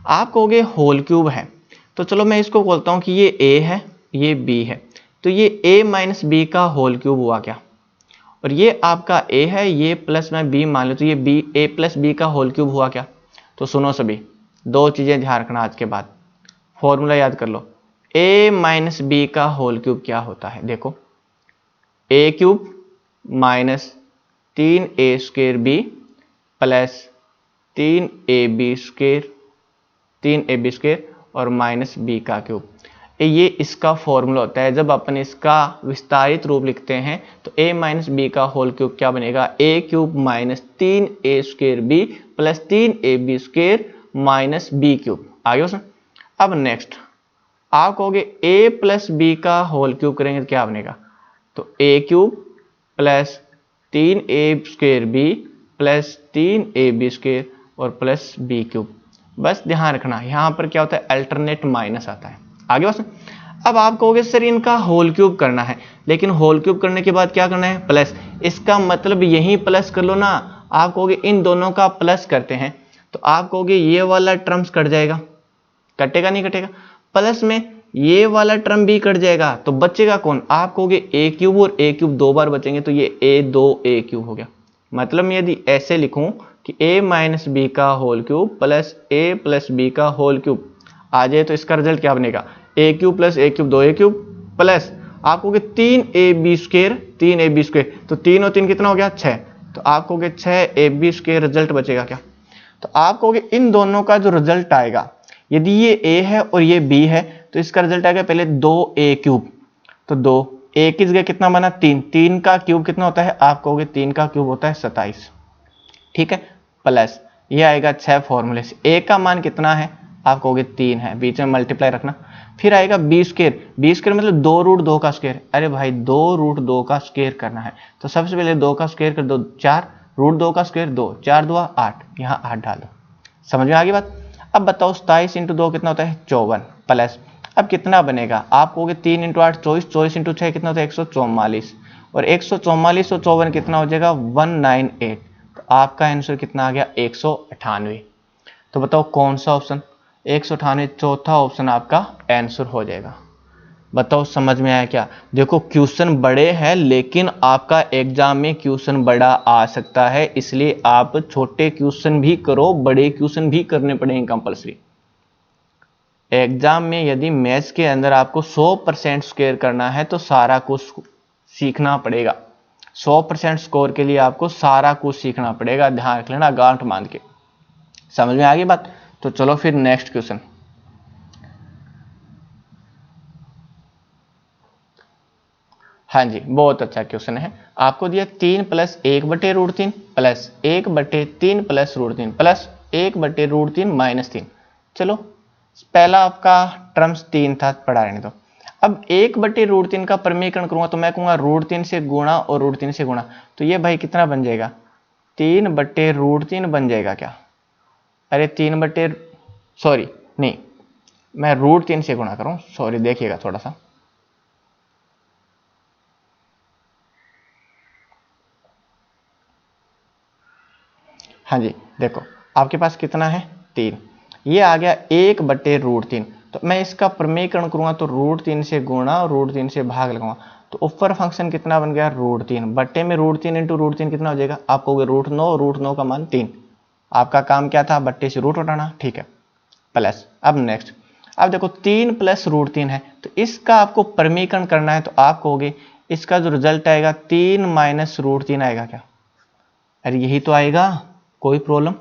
आप कहोगे होल क्यूब है, तो चलो मैं इसको बोलता हूँ कि ये a है ये b है, तो ये a माइनस b का होल क्यूब हुआ क्या, और ये आपका a है ये प्लस में b मान लो, तो ये b a प्लस b का होल क्यूब हुआ क्या। तो सुनो सभी, दो चीजें ध्यान रखना आज के बाद, फॉर्मूला याद कर लो, a माइनस b का होल क्यूब क्या होता है, देखो a³ minus 3a² b plus 3ab² और माइनस b का क्यूब। ये इसका फॉर्मूला होता है। जब अपन इसका विस्तारित रूप लिखते हैं तो a माइनस बी का होल क्यूब क्या बनेगा, a³ minus 3a² b plus 3ab² minus b³ आगे उसमें। अब नेक्स्ट आप कहोगे a प्लस b का होल क्यूब करेंगे तो क्या बनेगा, तो a³ plus 3a² b plus 3ab² और प्लस b³। बस ध्यान रखना यहाँ पर क्या होता है अल्टरनेट माइनस आता है आगे बस। अब आप कहोगे सर इनका होल क्यूब करना है, लेकिन होल क्यूब करने के बाद क्या करना है प्लस, इसका मतलब यही प्लस कर लो ना। आप कहोगे इन दोनों का प्लस करते हैं तो आप कहोगे ये वाला टर्म्स कट जाएगा, कटेगा नहीं कटेगा, प्लस में ये वाला टर्म भी कट जाएगा, तो बचेगा कौन? आप कहोगे ए क्यूब, और ए क्यूब 2 बार बचेंगे तो ये ए 2 ए क्यूब हो गया। मतलब मैं यदि ऐसे लिखूं कि a माइनस बी का होल क्यूब प्लस ए प्लस बी का होल क्यूब आ जाए, तो इसका रिजल्ट क्या बनेगा? ए क्यूब प्लस ए क्यूब 2 ए क्यूब प्लस आप कहोगे 3ab स्क्वायर, 3ab स्क्वायर, तो 3 और 3 कितना हो गया? 6। तो आप कहोगे 6ab स्क्वायर रिजल्ट बचेगा क्या? तो आप कहोगे इन दोनों का जो रिजल्ट आएगा, यदि ये a है और ये b है, तो इसका रिजल्ट आएगा पहले 2a क्यूब, तो 2 a की जगह कितना बना? 3, 3 का क्यूब कितना होता है? आप कहोगे 3 का क्यूब होता है 27, ठीक है, प्लस ये आएगा 6 फॉर्मूले से a का मान कितना है? आप कहोगे 3 है, बीच में मल्टीप्लाई रखना। फिर आएगा b स्क्वायर, b स्क्वायर मतलब 2 रूट 2 का स्क्वायर। अरे भाई 2 रूट 2 का स्क्वायर करना है, तो सबसे पहले 2 का स्क्वायर कर दो 4, रूट 2 का स्क्वायर 2, 4 2 8, यहाँ 8 डाल दो। समझ में आ गई बात? अब बताओ 27 इंटू 2 कितना होता है? 54, प्लस अब कितना बनेगा? आप कहोगे 3 इंटू 8 24, 24 इंटू 6 कितना होता है? 144, और 144 और 54 कितना हो जाएगा? 198। तो आपका आंसर कितना आ गया? 198। तो बताओ कौन सा ऑप्शन? 198 चौथा ऑप्शन आपका आंसर हो जाएगा। बताओ समझ में आया क्या? देखो क्वेश्चन बड़े हैं, लेकिन आपका एग्जाम में क्वेश्चन बड़ा आ सकता है, इसलिए आप छोटे क्वेश्चन भी करो, बड़े क्वेश्चन भी करने पड़ेंगे कंपलसरी। एग्जाम में यदि मैथ्स के अंदर आपको 100% स्कोर करना है तो सारा कुछ सीखना पड़ेगा। 100% स्कोर के लिए आपको सारा कुछ सीखना पड़ेगा, ध्यान रख लेना गांठ बांध के। समझ में आ गई बात? तो चलो फिर नेक्स्ट क्वेश्चन। हाँ जी, बहुत अच्छा क्वेश्चन है। आपको दिया 3 plus 1/√3 plus 1/3 plus √3 plus 1/√3 minus 3। चलो पहला आपका टर्म्स 3 था, पढ़ा रहने दो। अब 1/√3 का परमीकरण करूंगा तो मैं कहूंगा √3 से गुणा और √3 से गुणा, तो ये भाई कितना बन जाएगा? 3/√3 बन जाएगा क्या? अरे 3 सॉरी नहीं, मैं √3 से गुणा करूं, सॉरी देखिएगा थोड़ा सा। हाँ जी, देखो आपके पास कितना है? 3, ये आ गया 1/√3। तो मैं इसका प्रमेयकरण करूंगा तो √3 से गुणा और √3 से भाग लगाऊंगा, तो ऊपर फंक्शन कितना बन गया? √3 बट्टे में √3 इंटू √3 कितना हो जाएगा? आप कहोगे √9, √9 का मान 3। आपका काम क्या था? बट्टे से रूट उठाना, ठीक है, प्लस। अब नेक्स्ट, अब देखो 3 प्लस √3 है, तो इसका आपको प्रमेयकरण करना है, तो आप कहोगे इसका जो रिजल्ट आएगा 3 माइनस √3 आएगा क्या? अरे यही तो आएगा, कोई प्रॉब्लम?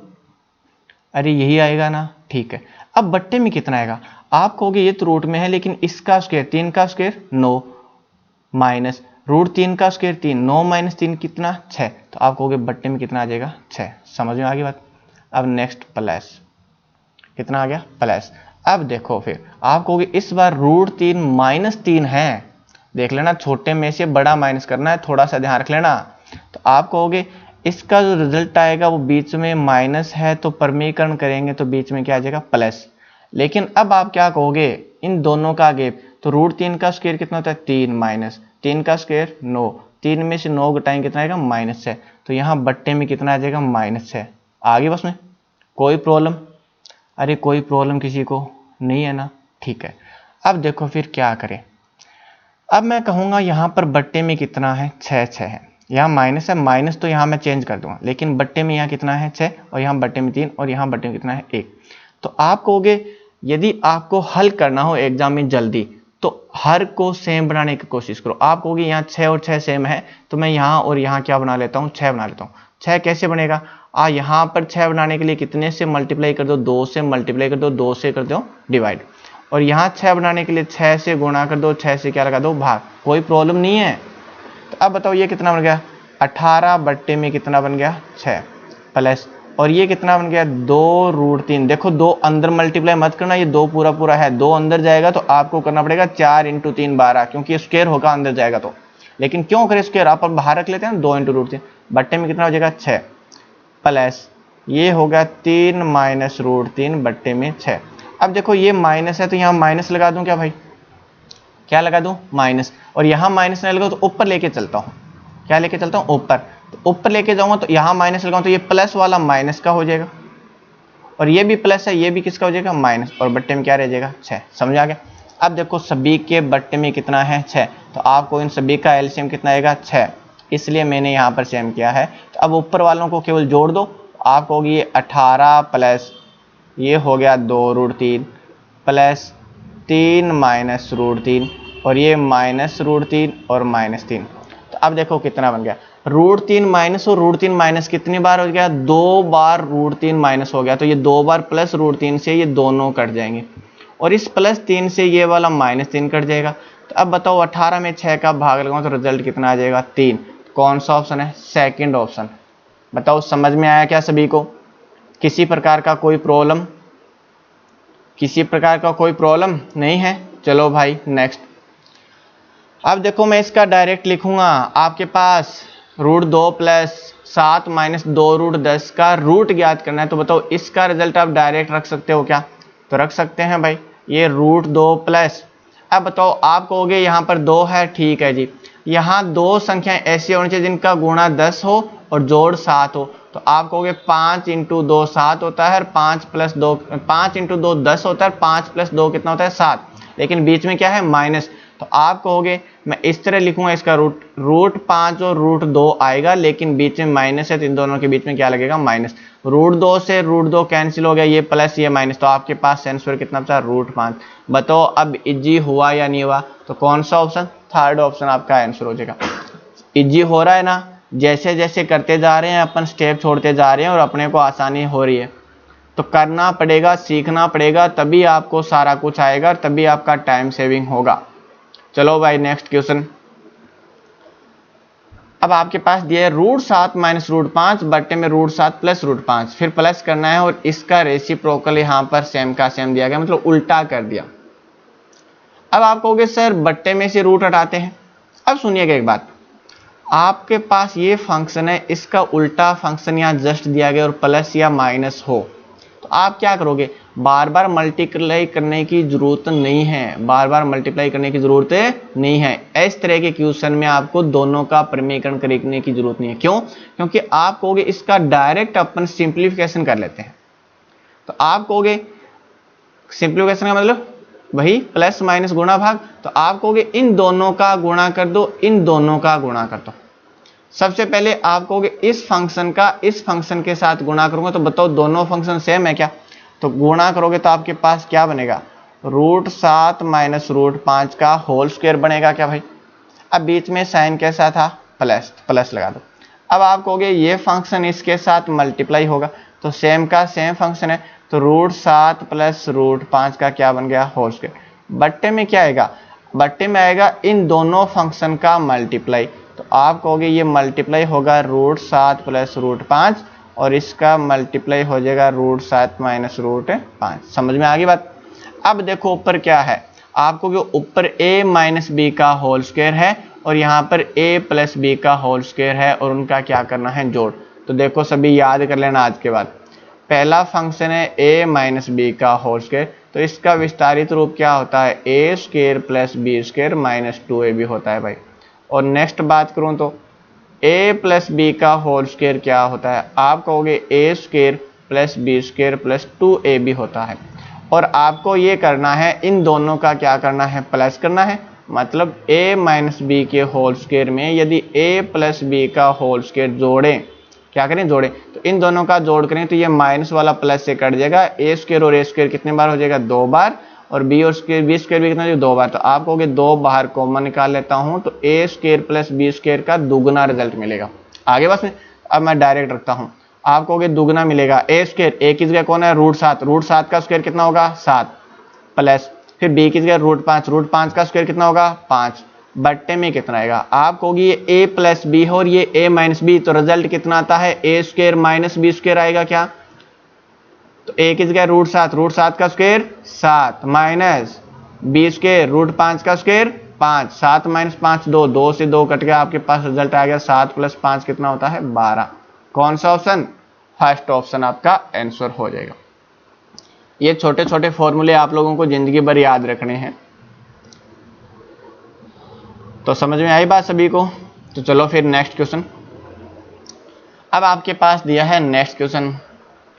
अरे यही आएगा ना, ठीक है। अब बट्टे में कितना आएगा? आप कहोगे ये तो रूट में है, लेकिन इसका स्क्वायर 3 का स्क्वायर 9 माइनस √3 का स्क्वायर 3, 9 माइनस 3 कितना? 6। तो आप कहोगे बट्टे में कितना आ जाएगा? 6। समझ में आ गई बात? अब नेक्स्ट प्लस, कितना आ गया? प्लस। अब देखो फिर आप कहोगे इस बार √3 माइनस 3 है, देख लेना छोटे में से बड़ा माइनस करना है, थोड़ा सा ध्यान रख लेना। तो आप कहोगे इसका जो रिजल्ट आएगा वो बीच में माइनस है, तो परमीकरण करेंगे तो बीच में क्या आ जाएगा? प्लस। लेकिन अब आप क्या कहोगे? इन दोनों का गैप, तो √3 का स्क्वायर कितना होता है? 3 माइनस 3 का स्क्वायर 9, 3 में से 9 घटाएंगे कितना आएगा? -6। तो यहाँ बट्टे में कितना आ जाएगा? -6। आगे बस में कोई प्रॉब्लम? अरे कोई प्रॉब्लम किसी को नहीं है ना, ठीक है। अब देखो फिर क्या करें। अब मैं कहूँगा यहाँ पर बट्टे में कितना है? 6 है, यहाँ माइनस है, माइनस तो यहाँ मैं चेंज कर दूंगा, लेकिन बट्टे में यहाँ कितना है? 6, और यहाँ बट्टे में 3, और यहाँ बट्टे में कितना है? 1। तो आप कहोगे यदि आपको हल करना हो एग्जाम में जल्दी, तो हर को सेम बनाने की कोशिश करो। आप कहोगे यहाँ 6 और 6 सेम है, तो मैं यहाँ और यहाँ क्या बना लेता हूँ? 6 बना लेता हूँ। 6 कैसे बनेगा? यहाँ पर 6 बनाने के लिए कितने से मल्टीप्लाई कर दो? 2 से मल्टीप्लाई कर दो, 2 से कर दो डिवाइड, और यहाँ 6 बनाने के लिए 6 से गुणा कर दो, 6 से क्या लगा दो? भाग। कोई प्रॉब्लम नहीं है। तो अब बताओ ये कितना बन गया? 18 बट्टे में कितना बन गया? 6 प्लस, और ये कितना बन गया? 2√3। देखो 2 अंदर मल्टीप्लाई मत करना, ये 2 पूरा पूरा है, 2 अंदर जाएगा तो आपको करना पड़ेगा 4 × 3 12, क्योंकि स्क्वायर होगा अंदर जाएगा तो। लेकिन क्यों करें स्क्वायर, आप बाहर रख लेते हैं 2 × √3। बट्टे में कितना हो जाएगा? 6 प्लस, ये हो गया 3 माइनस √3 बट्टे में 6। अब देखो ये माइनस है, तो यहाँ माइनस लगा दूं क्या भाई? क्या लगा दूं? माइनस। और यहाँ माइनस नहीं लगा तो ऊपर लेके चलता हूँ, क्या लेके चलता हूँ? ऊपर। तो ऊपर लेके जाऊंगा तो यहाँ माइनस लगाऊं तो ये प्लस वाला माइनस का हो जाएगा, और ये भी प्लस है, ये भी किसका हो जाएगा? माइनस, और बट्टे में क्या रह जाएगा? 6। समझ आ गया? अब देखो सभी के बट्टे में कितना है 6, तो आपको इन सभी का एलसीएम कितना आएगा 6, इसलिए मैंने यहाँ पर सेम किया है। तो अब ऊपर वालों को केवल जोड़ दो, आपको होगी ये 18 प्लस ये हो गया 2√3 प्लस 3 माइनस √3 और ये माइनस √3 और -3। तो अब देखो कितना बन गया, √3 माइनस और √3 माइनस कितनी बार हो गया, 2 बार √3 माइनस हो गया, तो ये 2 बार प्लस √3 से ये दोनों कट जाएंगे और इस +3 से ये वाला -3 कट जाएगा। तो अब बताओ 18 में 6 का भाग लगाओ तो रिजल्ट कितना आ जाएगा 3। कौन सा ऑप्शन है, सेकंड ऑप्शन। बताओ समझ में आया क्या सभी को, किसी प्रकार का कोई प्रॉब्लम, किसी प्रकार का कोई प्रॉब्लम नहीं है। चलो भाई नेक्स्ट। अब देखो मैं इसका डायरेक्ट लिखूंगा, आपके पास √2 प्लस 7 माइनस 2√10 का रूट ज्ञात करना है, तो बताओ इसका रिजल्ट आप डायरेक्ट रख सकते हो क्या, तो रख सकते हैं भाई, ये √2 प्लस, अब बताओ आप कहोगे यहाँ पर 2 है, ठीक है जी, यहाँ दो संख्याएं ऐसी होनी चाहिए जिनका गुणा 10 हो और जोड़ 7 हो, तो आप कहोगे 5 × 2 7 होता है और 5 + 2 5 × 2 10 होता है, 5 + 2 कितना होता है 7, लेकिन बीच में क्या है माइनस, तो आप कहोगे मैं इस तरह लिखूंगा इसका √5 और √2 आएगा, लेकिन बीच में माइनस है तो इन दोनों के बीच में क्या लगेगा माइनस, √2 से √2 कैंसिल हो गया, ये प्लस ये माइनस, तो आपके पास आंसर कितना बचा √5। बताओ अब इजी हुआ या नहीं हुआ, तो कौन सा ऑप्शन, थर्ड ऑप्शन आपका आंसर हो जाएगा। इजी हो रहा है ना, जैसे जैसे करते जा रहे हैं अपन स्टेप छोड़ते जा रहे हैं और अपने को आसानी हो रही है, तो करना पड़ेगा, सीखना पड़ेगा, तभी आपको सारा कुछ आएगा, तभी आपका टाइम सेविंग होगा। चलो भाई नेक्स्ट क्वेश्चन। अब आपके पास दिया है √7 माइनस √5 बट्टे में √7 प्लस √5, फिर प्लस करना है और इसका रेसिप्रोकल यहाँ पर सेम का सेम दिया गया, मतलब उल्टा कर दिया। अब आप कहोगे सर बट्टे में से रूट हटाते हैं, अब सुनिएगा एक बात, आपके पास ये फंक्शन है, इसका उल्टा फंक्शन यहाँ जस्ट दिया गया और प्लस या माइनस हो, तो आप क्या करोगे, बार बार मल्टीप्लाई करने की जरूरत नहीं है, बार बार मल्टीप्लाई करने की जरूरत नहीं है। इस तरह के क्वेश्चन में आपको दोनों का प्रमेयकरण करने की जरूरत नहीं है। क्यों, क्योंकि आप कहोगे इसका डायरेक्ट अपन सिंप्लीफिकेशन कर लेते हैं, तो आप कहोगे सिंप्लीफिकेशन का मतलब वही प्लस माइनस गुणा भाग, तो आप कहोगे इन दोनों का गुणा कर दो, इन दोनों का गुणा कर दो। सबसे पहले आप कहोगे इस फंक्शन का इस फंक्शन के साथ गुणा करूंगा, तो बताओ दोनों फंक्शन सेम है क्या, तो गुणा करोगे तो आपके पास क्या बनेगा, √7 माइनस √5 का होल स्क्वायर बनेगा क्या भाई। अब बीच में साइन कैसा था, प्लस, प्लस लगा दो। अब आप कहोगे ये फंक्शन इसके साथ मल्टीप्लाई होगा, तो सेम का सेम फंक्शन है, तो √7 प्लस √5 का क्या बन गया, होल स्क्वायर। बट्टे में क्या आएगा, बट्टे में आएगा इन दोनों फंक्शन का मल्टीप्लाई, तो आप कहोगे ये मल्टीप्लाई होगा √7 प्लस √5 और इसका मल्टीप्लाई हो जाएगा √7 माइनस √5। समझ में आ गई बात। अब देखो ऊपर क्या है, आपको जो ऊपर a माइनस बी का होल स्क्वायर है और यहाँ पर a प्लस बी का होल स्क्वायर है और उनका क्या करना है जोड़। तो देखो सभी याद कर लेना आज के बाद, पहला फंक्शन है a माइनस बी का होल स्क्वायर, तो इसका विस्तारित रूप क्या होता है, a square plus B square minus 2ab होता है भाई। और नेक्स्ट बात करूं तो a प्लस बी का होल स्क्वायर क्या होता है, आप कहोगे a square plus B square plus 2ab होता है। और आपको ये करना है, इन दोनों का क्या करना है, प्लस करना है, मतलब a माइनस बी के होल स्क्वायर में यदि a प्लस बी का होल स्क्वायर जोड़ें, क्या करें जोड़ें, तो इन दोनों का जोड़ करें तो ये माइनस वाला प्लस से कट जाएगा, a स्क्वायर और a स्क्वायर कितने बार हो जाएगा, 2 बार, और b और स्क्वायर बी स्क्वायर भी कितना हो 2 बार, तो आप कहोगे 2 बाहर कॉमन निकाल लेता हूं, तो a square plus B square का दुगना रिजल्ट मिलेगा। आगे बस में अब मैं डायरेक्ट रखता हूं, आप कहोगे दुगना मिलेगा, a स्क्वायर, a की जगह कौन है √7, √7 का स्क्वायर कितना होगा 7 प्लस, फिर b की जगह √5, √5 का स्क्वायर कितना होगा 5, बट्टे में कितना आएगा, आप कहोगे ये a प्लस बी हो और ये a माइनस बी, तो रिजल्ट कितना आता है, a square minus B square आएगा क्या, तो a की जगह √7, √7 का स्क्वायर 7 माइनस b स्क्वायर √5 का स्क्वायर 5, 7 माइनस 5 2, 2 से 2 कट गया, आपके पास रिजल्ट आ गया 7 प्लस 5 कितना होता है 12। कौन सा ऑप्शन, फर्स्ट ऑप्शन आपका आंसर हो जाएगा। ये छोटे छोटे फॉर्मूले आप लोगों को जिंदगी भर याद रखने हैं। तो समझ में आई बात सभी को। तो चलो फिर नेक्स्ट क्वेश्चन। अब आपके पास दिया है नेक्स्ट क्वेश्चन,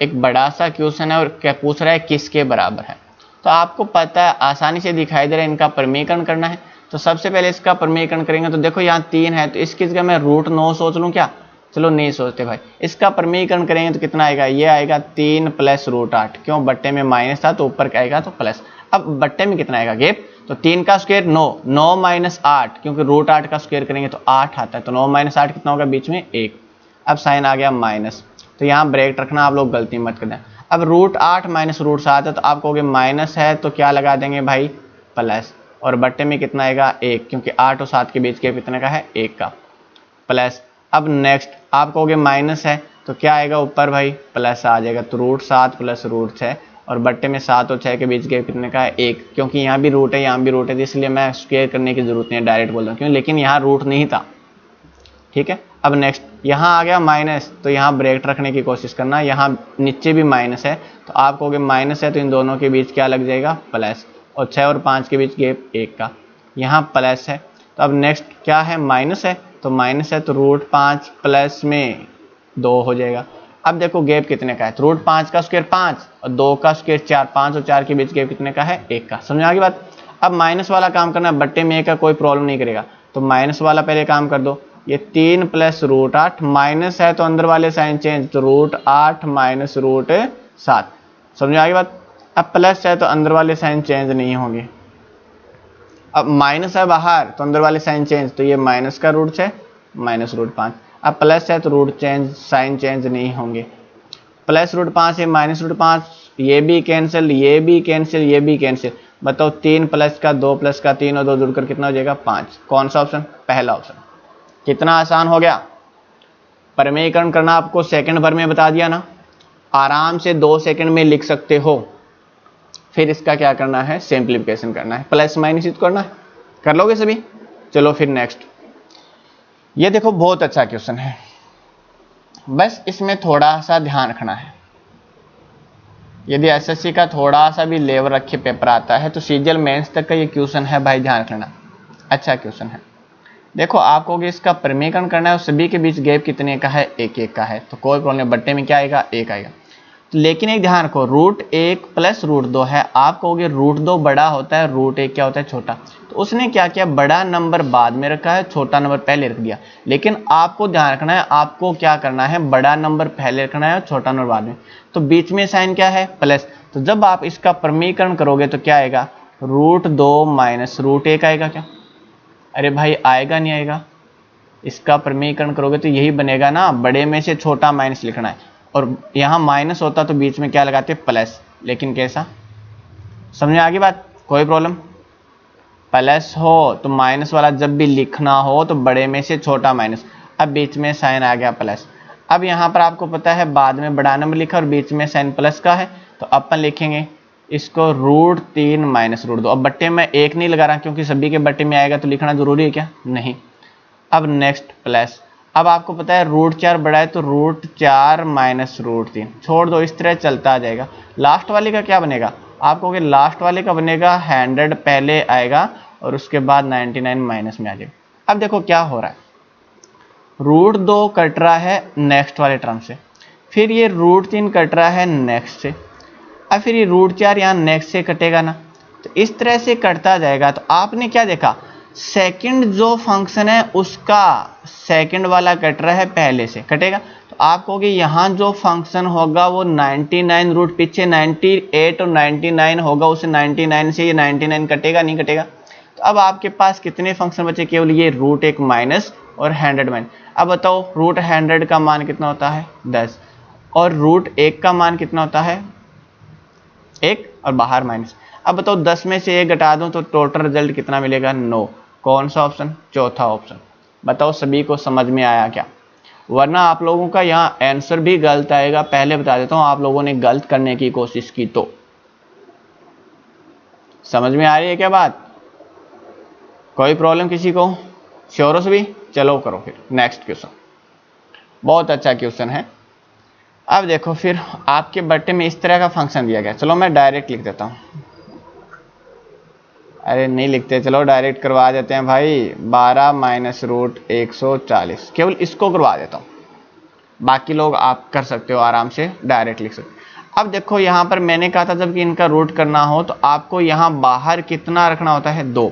एक बड़ा सा क्वेश्चन है और क्या पूछ रहा है किसके बराबर है। तो आपको पता है, आसानी से दिखाई दे रहा है, इनका परमीकरण करना है। तो सबसे पहले इसका परमीकरण करेंगे। तो देखो यहाँ 3 है, तो इसकी जगह मैं √9 सोच लूँ क्या? चलो नहीं सोचते भाई। इसका परमीकरण करेंगे तो कितना आएगा? ये आएगा 3 + √8। क्यों? बट्टे में माइनस था तो ऊपर का आएगा तो प्लस। अब बट्टे में कितना आएगा? गैप। तो 3 का स्क्वायर 9, 9 - 8, क्योंकि √8 का स्क्वायर करेंगे तो 8 आता है। तो 9 - 8 कितना होगा? बीच में 1। अब साइन आ गया माइनस, तो यहाँ ब्रैकेट रखना, आप लोग गलती मत कर दें। अब √8 - √7 है, तो आप कहोगे माइनस है तो क्या लगा देंगे भाई? प्लस। और बट्टे में कितना आएगा? 1, क्योंकि 8 और 7 के बीच के कितने का है? 1 का, प्लस। अब नेक्स्ट आप कहोगे माइनस है तो क्या आएगा ऊपर भाई? प्लस आ जाएगा। तो √7 + √6, और बट्टे में 7 और 6 के बीच के कितने का है? 1, क्योंकि यहाँ भी रूट है यहाँ भी रूट है, इसलिए मैं स्क्वायर करने की जरूरत नहीं है, डायरेक्ट बोल रहा हूँ। क्यों? लेकिन यहाँ रूट नहीं था, ठीक है। अब नेक्स्ट यहाँ आ गया माइनस, तो यहाँ ब्रैकेट रखने की कोशिश करना। यहाँ नीचे भी माइनस है, तो आप कहोगे माइनस है तो इन दोनों के बीच क्या लग जाएगा? प्लस। और 6 और 5 के बीच गैप 1 का, यहाँ प्लस है। तो अब नेक्स्ट क्या है? माइनस है, तो माइनस है तो √5 प्लस में 2 हो जाएगा। अब देखो गैप कितने का है? तो √5 का स्क्वायर 5 और 2 का स्क्वायर 4, 5 और 4 के बीच गैप कितने का है? 1 का। समझ आ गई बात? अब माइनस वाला काम करना, बट्टे में 1 का कोई प्रॉब्लम नहीं करेगा, तो माइनस वाला पहले काम कर दो। ये 3 + √8, माइनस है तो अंदर वाले साइन चेंज, तो √8 - √7। समझ आ गई बात? अब प्लस है तो अंदर वाले साइन चेंज नहीं होंगे। अब माइनस है बाहर तो अंदर वाले साइन चेंज, तो ये माइनस का √6 - √5। अब प्लस है तो रूट चेंज, साइन चेंज नहीं होंगे। प्लस √5 है -√5, ये भी कैंसिल, ये भी कैंसिल, ये भी कैंसिल। बताओ 3 + का 2 + का 3 और 2 जुड़कर कितना हो जाएगा? 5। कौन सा ऑप्शन? पहला ऑप्शन। कितना आसान हो गया? परमीकरण करना आपको सेकंड भर में बता दिया ना, आराम से 2 सेकंड में लिख सकते हो। फिर इसका क्या करना है? सिंप्लीफिकेशन करना है, प्लस माइनस इसको करना है। कर लोगे सभी? चलो फिर नेक्स्ट। ये देखो बहुत अच्छा क्वेश्चन है, बस इसमें थोड़ा सा ध्यान रखना है। यदि एसएससी का थोड़ा सा भी लेवल रखे पेपर आता है तो सीजीएल मेंस तक का ये क्वेश्चन है भाई, ध्यान रखना। अच्छा क्वेश्चन है। देखो आपको इसका परमीकरण करना है और सभी के बीच गैप कितने का है? 1 का है, तो कोई प्रॉब्लम नहीं। बट्टे में क्या आएगा? 1 आएगा। तो लेकिन एक ध्यान रखो, √1 + √2 है। आप कहोगे √2 बड़ा होता है, √1 क्या होता है? छोटा। तो उसने क्या किया? बड़ा नंबर बाद में रखा है, छोटा नंबर पहले रख दिया। लेकिन आपको ध्यान रखना है, आपको क्या करना है? बड़ा नंबर पहले रखना है और छोटा नंबर बाद में। तो बीच में साइन क्या है? प्लस। तो जब आप इसका परमीकरण करोगे तो क्या आएगा? √2 - √1 आएगा क्या? अरे भाई आएगा नहीं आएगा? इसका परमीकरण करोगे तो यही बनेगा ना, बड़े में से छोटा माइनस लिखना है। और यहाँ माइनस होता तो बीच में क्या लगाते? प्लस। लेकिन कैसा? समझ में आ गई बात? कोई प्रॉब्लम? प्लस हो तो माइनस वाला जब भी लिखना हो तो बड़े में से छोटा माइनस। अब बीच में साइन आ गया प्लस। अब यहाँ पर आपको पता है बाद में बड़ा नंबर लिखा और बीच में साइन प्लस का है, तो अपन लिखेंगे इसको √3 - √2। अब बट्टे में 1 नहीं लगा रहा क्योंकि सभी के बट्टे में आएगा, तो लिखना जरूरी है क्या? नहीं। अब नेक्स्ट प्लस। अब आपको पता है √4 बड़ा है तो √4 - √3 छोड़ दो, इस तरह चलता जाएगा। लास्ट वाले का क्या बनेगा? आप कहोगे लास्ट वाले का बनेगा 100 पहले आएगा और उसके बाद 99 माइनस में आ जाएगा। अब देखो क्या हो रहा है, √2 कट रहा है नेक्स्ट वाले टर्म से, फिर ये √3 कट रहा है नेक्स्ट से, अब फिर ये √4 यहाँ नेक्स्ट से कटेगा ना, तो इस तरह से कटता जाएगा। तो आपने क्या देखा? सेकंड जो फंक्शन है उसका सेकंड वाला कट रहा है पहले से, कटेगा। तो आप कहोगे यहाँ जो फंक्शन होगा वो 99 रूट पीछे 98 और 99 होगा, उसे 99 से ये 99 कटेगा नहीं कटेगा? तो अब आपके पास कितने फंक्शन बचे? केवल ये √1 माइनस और 100 माइनस। अब बताओ √100 का मान कितना होता है? 10, और √1 का मान कितना होता है? 1 और बाहर माइनस। अब बताओ 10 में से 1 घटा दूं तो टोटल रिजल्ट कितना मिलेगा? 9। कौन सा ऑप्शन? चौथा ऑप्शन। बताओ सभी को समझ में आया क्या? वरना आप लोगों का यहाँ आंसर भी गलत आएगा, पहले बता देता हूँ। आप लोगों ने गलत करने की कोशिश की तो समझ में आ रही है क्या बात? कोई प्रॉब्लम किसी को? श्योर हो सभी? चलो करो फिर नेक्स्ट क्वेश्चन। बहुत अच्छा क्वेश्चन है। अब देखो फिर आपके बट्टे में इस तरह का फंक्शन दिया गया। चलो मैं डायरेक्ट लिख देता हूँ। अरे नहीं लिखते, चलो डायरेक्ट करवा देते हैं भाई। 12 - √140, केवल इसको करवा देता हूँ, बाकी लोग आप कर सकते हो आराम से, डायरेक्ट लिख सकते हो। अब देखो यहाँ पर मैंने कहा था जब कि इनका रूट करना हो तो आपको यहाँ बाहर कितना रखना होता है, 2।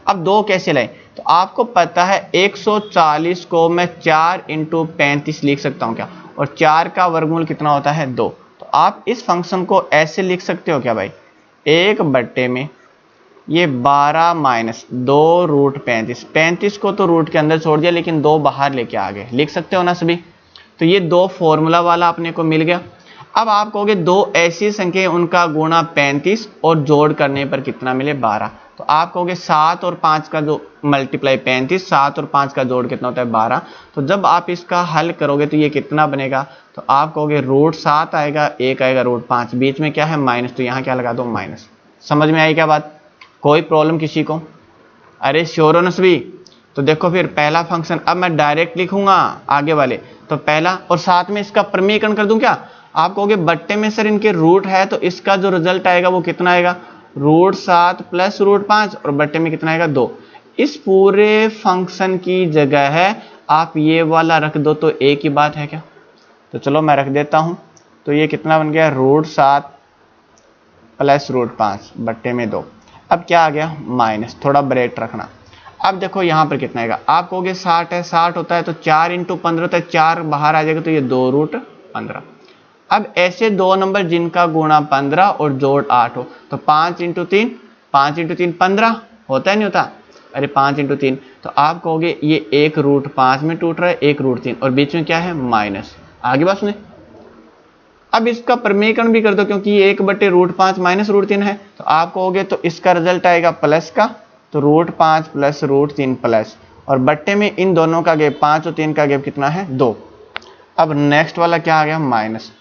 अब 2 कैसे लाए, तो आपको पता है 140 को मैं 4 × 35 लिख सकता हूँ क्या, और 4 का वर्गमूल कितना होता है, 2। तो आप इस फंक्शन को ऐसे लिख सकते हो क्या भाई, 1 में ये 12 माइनस 2 रूट 35, 35 को तो रूट के अंदर छोड़ दिया लेकिन 2 बाहर लेके आ गए, लिख सकते हो ना सभी। तो ये 2 फॉर्मूला वाला अपने को मिल गया। अब आप कहोगे 2 ऐसी संख्या उनका गुणा 35 और जोड़ करने पर कितना मिले, 12। तो आप कहोगे 7 और 5 का जो मल्टीप्लाई 35, 7 और 5 का जोड़ कितना होता है, 12। तो जब आप इसका हल करोगे तो ये कितना बनेगा, तो आप कहोगे रूट 7 आएगा, 1 आएगा रूट 5, बीच में क्या है माइनस, तो यहाँ क्या लगा दो माइनस। समझ में आई क्या बात, कोई प्रॉब्लम किसी को? अरे श्योर हो ना सभी। तो देखो फिर पहला फंक्शन अब मैं डायरेक्ट लिखूंगा आगे वाले, तो पहला और साथ में इसका प्रमेयकरण कर दूं क्या। आप कहोगे बट्टे में सर इनके रूट है तो इसका जो रिजल्ट आएगा वो कितना आएगा, रूट 7 प्लस रूट 5, और बट्टे में कितना आएगा, 2। इस पूरे फंक्शन की जगह है आप ये वाला रख दो तो एक ही बात है क्या। तो चलो मैं रख देता हूं, तो ये कितना बन गया, रूट 7 प्लस रूट 5 बट्टे में 2। अब क्या आ गया माइनस, थोड़ा ब्रेक रखना। अब देखो यहाँ पर कितना आएगा, आप कहोगे 60 है, 60 होता है तो 4 × 15 होता है, 4 बाहर आ जाएगा तो ये 2 रूट 15। अब ऐसे 2 नंबर जिनका गुणा 15 और जोड़ 8 हो, तो 5 × 3, 5 × 3 15 होता है नहीं होता, अरे 5 × 3, तो आप कहोगे ये 1 रूट 5 में टूट रहा है, 1 रूट 3, और बीच में क्या है माइनस। आगे बात सुने। अब इसका प्रमेयकरण भी कर दो क्योंकि ये 1/√5 माइनस रूट 3 है, तो आप कहोगे तो इसका रिजल्ट आएगा प्लस का, तो रूट 5 प्लस रूट 3 प्लस, और बट्टे में इन दोनों का गैप 5 और 3 का गैप कितना है, 2। अब नेक्स्ट वाला क्या आ गया माइनस।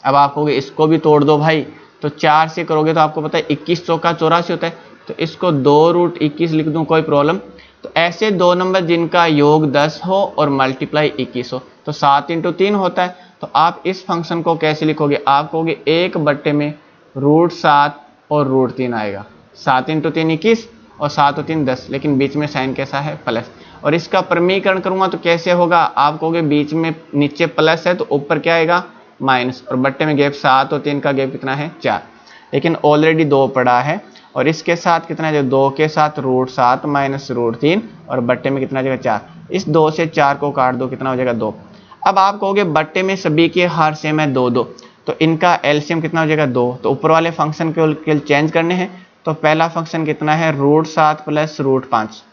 अब आप कहोगे इसको भी तोड़ दो भाई, तो 4 से करोगे तो आपको पता है 21 चौका 84 होता है, तो इसको 2 रूट 21 लिख दूं, कोई प्रॉब्लम। तो ऐसे 2 नंबर जिनका योग 10 हो और मल्टीप्लाई 21 हो, तो 7 × 3 होता है। तो आप इस फंक्शन को कैसे लिखोगे, आप कहोगे 1 बट्टे में रूट 7 और रूट 3 आएगा, 7 × 3 21 और 7 और 3 10, लेकिन बीच में साइन कैसा है प्लस। और इसका प्रमेयकरण करूंगा तो कैसे होगा, आप कहोगे बीच में नीचे प्लस है तो ऊपर क्या आएगा माइनस, और बट्टे में गैप 7 और 3 का गैप कितना है 4, लेकिन ऑलरेडी 2 पड़ा है, और इसके साथ कितना है, 2 के साथ रूट 7 माइनस रूट 3, और बट्टे में कितना आ जाएगा 4। इस 2 से 4 को काट दो, कितना हो जाएगा 2। अब आप कहोगे बट्टे में सभी के हर सेम है 2 2, तो इनका एलसीएम कितना हो जाएगा 2। तो ऊपर वाले फंक्शन के चेंज करने हैं, तो पहला फंक्शन कितना है रूट 7 प्लस रूट 5,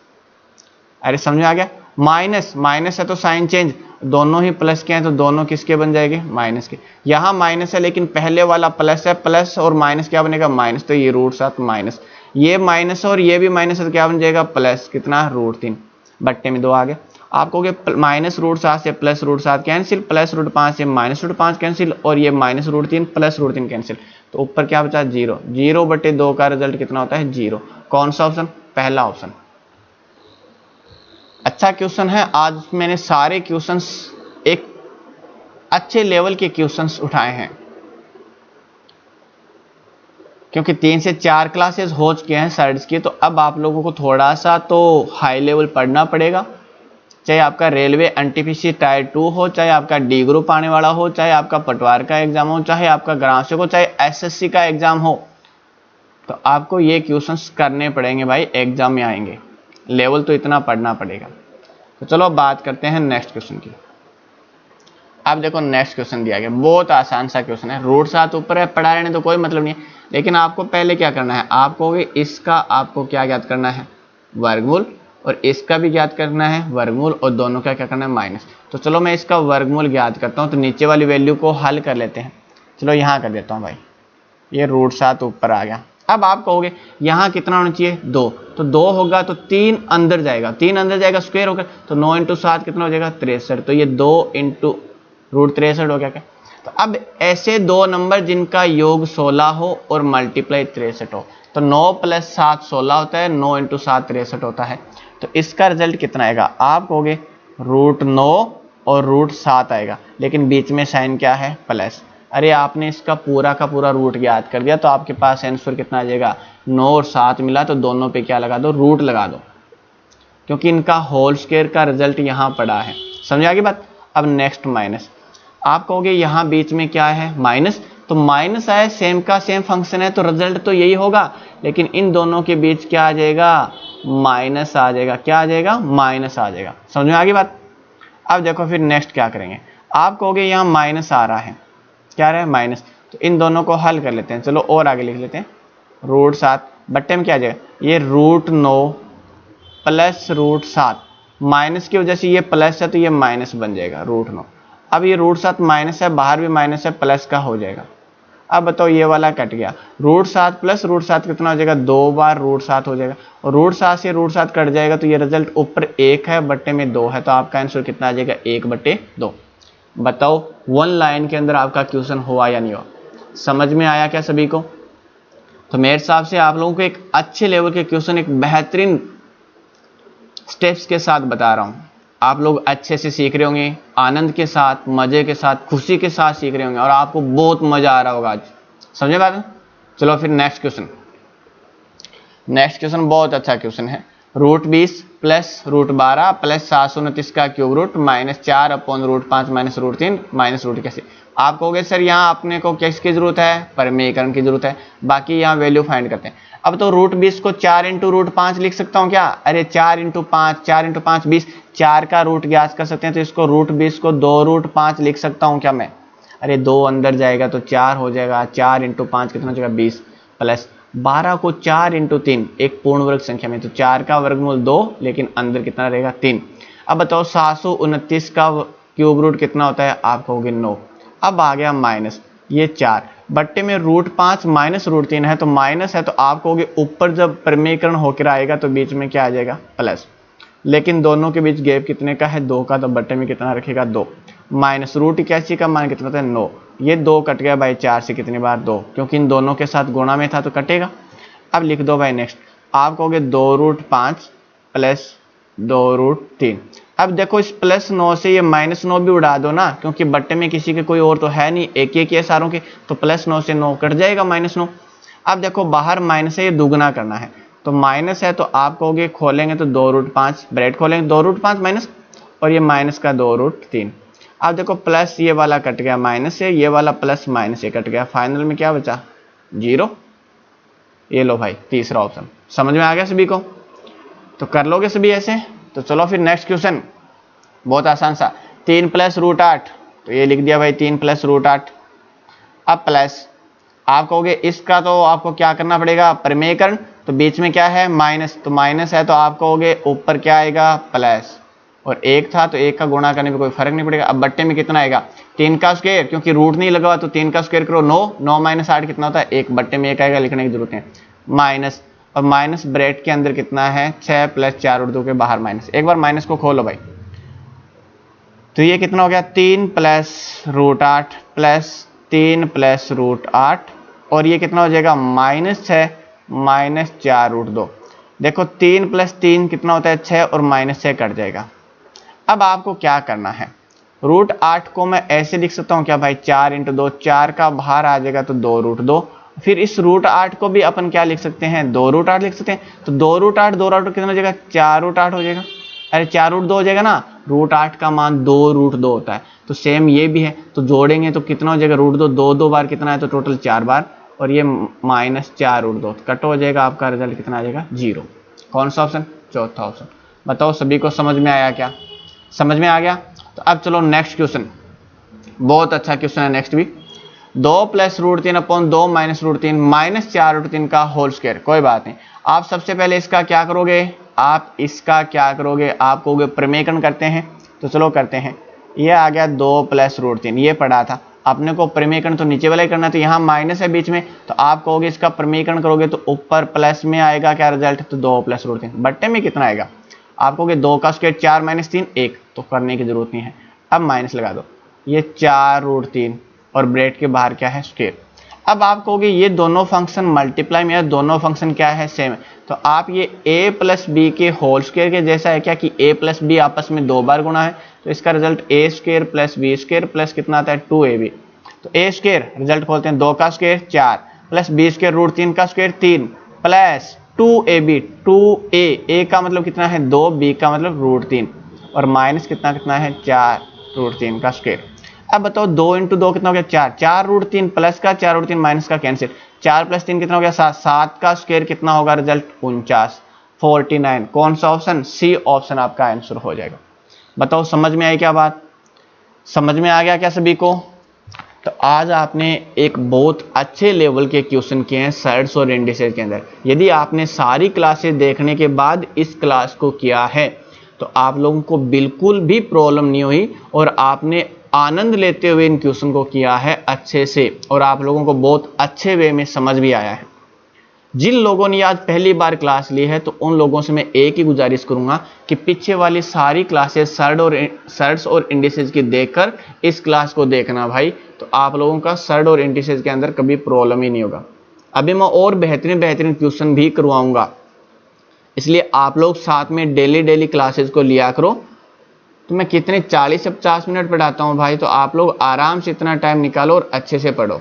अरे समझ में आ गया। माइनस माइनस है तो साइन चेंज, दोनों ही प्लस के हैं तो दोनों किसके बन जाएंगे, माइनस के। यहाँ माइनस है लेकिन पहले वाला प्लस है, प्लस और माइनस क्या बनेगा माइनस, तो ये रूट 7 माइनस, ये माइनस और ये भी माइनस है तो क्या बन जाएगा प्लस, कितना रूट 3, बट्टे में 2 आ गया। आप कहोगे माइनस रूट 7 से plus root 7 cancel, plus root 5 से माइनस रूट 5 कैंसिल, और ये minus root 3 plus root 3 cancel, तो ऊपर क्या बचा 0, 0/2 का रिजल्ट कितना होता है 0। कौन सा ऑप्शन, पहला ऑप्शन। अच्छा क्वेश्चन है, आज मैंने सारे क्वेश्चंस एक अच्छे लेवल के क्वेश्चंस उठाए हैं, क्योंकि 3 से 4 क्लासेस हो चुके हैं सर्ड्स की, तो अब आप लोगों को थोड़ा सा तो हाई लेवल पढ़ना पड़ेगा। चाहे आपका रेलवे एनटीपीसी टायर 2 हो, चाहे आपका डी ग्रुप आने वाला हो, चाहे आपका पटवार का एग्जाम हो, चाहे आपका ग्राम सेवक हो, चाहे एसएससी का एग्जाम हो, तो आपको ये क्वेश्चंस करने पड़ेंगे भाई, एग्जाम में आएंगे, लेवल तो इतना पढ़ना पड़ेगा। तो चलो अब बात करते हैं नेक्स्ट क्वेश्चन की। अब देखो नेक्स्ट क्वेश्चन दिया गया, बहुत आसान सा क्वेश्चन है, रूट 7 ऊपर है, पढ़ा रहने तो कोई मतलब नहीं है, लेकिन आपको पहले क्या करना है, आपको इसका आपको क्या ज्ञात करना है वर्गमूल, और इसका भी ज्ञात करना है वर्गमूल, और दोनों का क्या करना है माइनस। तो चलो मैं इसका वर्गमूल ज्ञात करता हूँ, तो नीचे वाली वैल्यू को हल कर लेते हैं। चलो यहाँ कर देता हूँ भाई, ये रूट 7 ऊपर आ गया। अब आप कहोगे यहाँ कितना होना चाहिए 2, तो 2 होगा तो 3 अंदर जाएगा, 3 अंदर जाएगा स्क्वायर होकर, तो 9 × 7 कितना हो जाएगा 63, तो ये 2 × रूट 63 हो गया क्या। तो अब ऐसे 2 नंबर जिनका योग 16 हो और मल्टीप्लाई 63 हो, तो 9 + 7 16 होता है, 9 × 7 63 होता है, तो इसका रिजल्ट कितना आएगा, आप कहोगे रूट 9 और रूट 7 आएगा, लेकिन बीच में साइन क्या है प्लस। अरे आपने इसका पूरा का पूरा रूट ज्ञात कर दिया, तो आपके पास आंसर कितना आ जाएगा 9 और 7 मिला, तो दोनों पे क्या लगा दो रूट लगा दो, क्योंकि इनका होल स्क्वायर का रिजल्ट यहाँ पड़ा है। समझ आ गई बात। अब नेक्स्ट माइनस, आप कहोगे यहाँ बीच में क्या है माइनस, तो माइनस आए, सेम का सेम फंक्शन है तो रिजल्ट तो यही होगा, लेकिन इन दोनों के बीच क्या आ जाएगा, माइनस आ जाएगा। क्या आ जाएगा, माइनस आ जाएगा। समझ में आ गई बात। अब देखो फिर नेक्स्ट क्या करेंगे, आप कहोगे यहाँ माइनस आ रहा है, क्या रहा है, माइनस, तो इन दोनों को हल कर लेते हैं। चलो और आगे लिख लेते हैं, √7 बट्टे में क्या आ जाएगा, ये √9 प्लस √7, माइनस की वजह से ये प्लस है तो ये माइनस बन जाएगा √9। अब ये √7 माइनस है, बाहर भी माइनस है, प्लस का हो जाएगा। अब बताओ ये वाला कट गया, √7 प्लस √7 कितना हो जाएगा, 2 बार √7 हो जाएगा, और √7 से √7 कट जाएगा तो ये रिजल्ट ऊपर 1 है, बट्टे में 2 है, तो आपका आंसर कितना आ जाएगा, 1/2। बताओ वन लाइन के अंदर आपका क्वेश्चन हुआ या नहीं हुआ, समझ में आया क्या सभी को। तो मेरे हिसाब से आप लोगों को एक अच्छे लेवल के क्वेश्चन एक बेहतरीन स्टेप्स के साथ बता रहा हूं, आप लोग अच्छे से सीख रहे होंगे, आनंद के साथ, मजे के साथ, खुशी के साथ सीख रहे होंगे और आपको बहुत मजा आ रहा होगा आज। समझे बात। चलो फिर नेक्स्ट क्वेश्चन। नेक्स्ट क्वेश्चन बहुत अच्छा क्वेश्चन है, √20 प्लस √12 प्लस 729 का cube root -4 upon √5 minus √3 minus √, कैसे। आप कहोगे सर यहाँ अपने को किसकी जरूरत है, परिमेयकरण की जरूरत है, बाकी यहाँ वैल्यू फाइंड करते हैं। अब तो √20 को 4 इंटू √5 लिख सकता हूँ क्या, अरे 4 इंटू 5, 4 इंटू 5 20, 4 का रूट ज्ञात कर सकते हैं, तो इसको √20 को 2√5 लिख सकता हूँ क्या मैं, अरे 2 अंदर जाएगा तो 4 हो जाएगा, 4 इंटू 5 कितना हो जाएगा 20, प्लस 12 को 4 इंटू 3 एक पूर्ण वर्ग संख्या में, तो 4 का वर्गमूल 2, लेकिन अंदर कितना रहेगा 3। अब बताओ 729 का क्यूब रूट कितना होता है, आप कहोगे 9। अब आ गया माइनस, ये 4 बट्टे में √5 माइनस √3 है, तो माइनस है तो आप कहोगे ऊपर जब परिमेयकरण होकर आएगा तो बीच में क्या आ जाएगा, प्लस, लेकिन दोनों के बीच गैप कितने का है, 2 का, तो बट्टे में कितना रखेगा 2, माइनस √81 का मान कितना होता है 9, ये 2 कट गया भाई 4 से कितनी बार 2, क्योंकि इन दोनों के साथ गुणा में था तो कटेगा। अब लिख दो भाई नेक्स्ट, आप कहोगे 2√5 प्लस 2√3। अब देखो इस +9 से ये -9 भी उड़ा दो ना, क्योंकि बट्टे में किसी के कोई और तो है नहीं, एक एक है सारों के, तो +9 से 9 कट जाएगा -9। अब देखो बाहर माइनस है, ये दुगना करना है, तो माइनस है तो आप कहोगे खोलेंगे तो 2√5 ब्रैकेट खोलेंगे, 2√5 माइनस, और ये माइनस का 2√3। अब देखो प्लस ये वाला कट गया माइनस से, ये वाला प्लस माइनस से कट गया, फाइनल में क्या बचा 0। ये लो भाई तीसरा ऑप्शन। समझ में आ गया सभी को, तो कर लोगे सभी ऐसे। तो चलो फिर नेक्स्ट क्वेश्चन, बहुत आसान सा, 3 प्लस √8, तो ये लिख दिया भाई 3 प्लस √8। अब प्लस आप कहोगे इसका तो आपको क्या करना पड़ेगा, परिमेयकरण, तो बीच में क्या है माइनस, तो माइनस है तो आप कहोगे ऊपर क्या आएगा प्लस, और 1 था तो 1 का गुणा करने में कोई फर्क नहीं पड़ेगा। अब बट्टे में कितना आएगा 3 का स्क्वायर, क्योंकि रूट नहीं लगा तो 3 का स्क्वायर करो 9, 9 माइनस 8 कितना होता है 1, बट्टे में 1 आएगा, लिखने की जरूरत है माइनस, और माइनस ब्रैकेट के अंदर कितना है 6 प्लस 4 और 2 के बाहर माइनस, एक बार माइनस को खोलो भाई, तो ये कितना हो गया 3 प्लस √8 प्लस 3 प्लस √8, और ये कितना हो जाएगा -6 माइनस 4√2। देखो 3 प्लस 3 कितना होता है 6, और -6 कट जाएगा। अब आपको क्या करना है, √8 को मैं ऐसे लिख सकता हूँ क्या भाई 4 इंटू 2, 4 का बाहर आ जाएगा तो 2√2, फिर इस √8 को भी अपन क्या लिख सकते हैं 2√8 लिख सकते हैं, तो 2√8 2√8 कितना हो जाएगा 4√8 हो जाएगा, अरे 4√2 हो जाएगा ना, √8 का मान 2√2 होता है, तो सेम ये भी है, तो जोड़ेंगे तो कितना हो जाएगा √2, 2 बार कितना है तो टोटल 4 बार, और ये -4√2 कट हो जाएगा, आपका रिजल्ट कितना आ जाएगा 0। कौन सा ऑप्शन, चौथा ऑप्शन। बताओ सभी को समझ में आया क्या, समझ में आ गया। तो अब चलो नेक्स्ट क्वेश्चन, बहुत अच्छा क्वेश्चन है नेक्स्ट भी, 2 प्लस √3 अपॉन 2 माइनस √3 माइनस 4√3 का होल स्क्वायर। कोई बात नहीं, आप सबसे पहले इसका क्या करोगे, आप इसका क्या करोगे, आप कहोगे परिमेयकरण करते हैं, तो चलो करते हैं। ये आ गया 2 प्लस √3, ये पढ़ा था अपने को, परिमेयकरण तो नीचे वाला ही करना, तो यहाँ माइनस है बीच में, तो आप कहोगे इसका परिमेयकरण करोगे तो ऊपर प्लस में आएगा क्या रिजल्ट, तो 2 प्लस √3, बट्टे में कितना आएगा, आप कहोगे 2 का स्क्वायर 4 माइनस 3 1, तो करने की जरूरत नहीं है। अब माइनस लगा दो, ये 4√3 और ब्रैकेट के बाहर क्या है स्क्वायर। अब आप कहोगे ये दोनों फंक्शन मल्टीप्लाई में है, दोनों फंक्शन क्या है सेम है, तो आप ये a प्लस बी के होल स्क्वायर के जैसा है क्या, कि a प्लस बी आपस में 2 बार गुणा है, तो इसका result a square plus B square plus कितना आता है 2ab, तो a स्क्वायर रिजल्ट खोलते हैं 2 का स्क्वायर 4 प्लस बी स्क्वायर √3 का स्क्वायर 3 प्लस 2ab, 2a का मतलब कितना है 2, b का मतलब √3, और माइनस कितना है 4 √3 का स्क्वायर। अब बताओ 2 इंटू 2 कितना हो गया 4, 4 रूट 3 प्लस का 4 रूट 3 माइनस का कैंसिल, 4 प्लस 3 कितना हो गया 7, 7 का स्क्वायर कितना होगा रिजल्ट 49, 49। कौन सा ऑप्शन? सी ऑप्शन आपका आंसर हो जाएगा। बताओ समझ में आई क्या बात? समझ में आ गया क्या सभी को? तो आज आपने एक बहुत अच्छे लेवल के क्वेश्चन किए हैं साइड्स और इंडिसेस के अंदर। यदि आपने सारी क्लासेस देखने के बाद इस क्लास को किया है तो आप लोगों को बिल्कुल भी प्रॉब्लम नहीं हुई और आपने आनंद लेते हुए इन क्वेश्चन को किया है अच्छे से और आप लोगों को बहुत अच्छे वे में समझ भी आया है। जिन लोगों ने आज पहली बार क्लास ली है तो उन लोगों से मैं एक ही गुजारिश करूंगा कि पीछे वाली सारी क्लासेस सर्ड्स और इंडिसेस की देखकर इस क्लास को देखना भाई, तो आप लोगों का सर्ड और इंडिसेस के अंदर कभी प्रॉब्लम ही नहीं होगा। अभी मैं और बेहतरीन बेहतरीन क्वेश्चन भी करवाऊंगा, इसलिए आप लोग साथ में डेली क्लासेस को लिया करो। तो मैं कितने 40 से 50 मिनट पढ़ाता हूं भाई, तो आप लोग आराम से इतना टाइम निकालो और अच्छे से पढ़ो,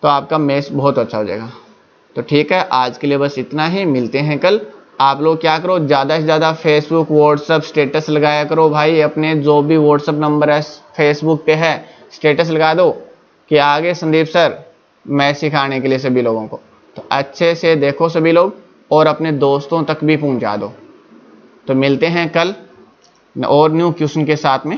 तो आपका मैथ्स बहुत अच्छा हो जाएगा। तो ठीक है, आज के लिए बस इतना ही, मिलते हैं कल। आप लोग क्या करो, ज़्यादा से ज़्यादा फेसबुक व्हाट्सअप स्टेटस लगाया करो भाई, अपने जो भी व्हाट्सअप नंबर है फेसबुक पे है स्टेटस लगा दो कि आगे संदीप सर मैं सिखाने के लिए सभी लोगों को। तो अच्छे से देखो सभी लोग और अपने दोस्तों तक भी पहुंचा दो। तो मिलते हैं कल और न्यू क्वेश्चन के साथ में।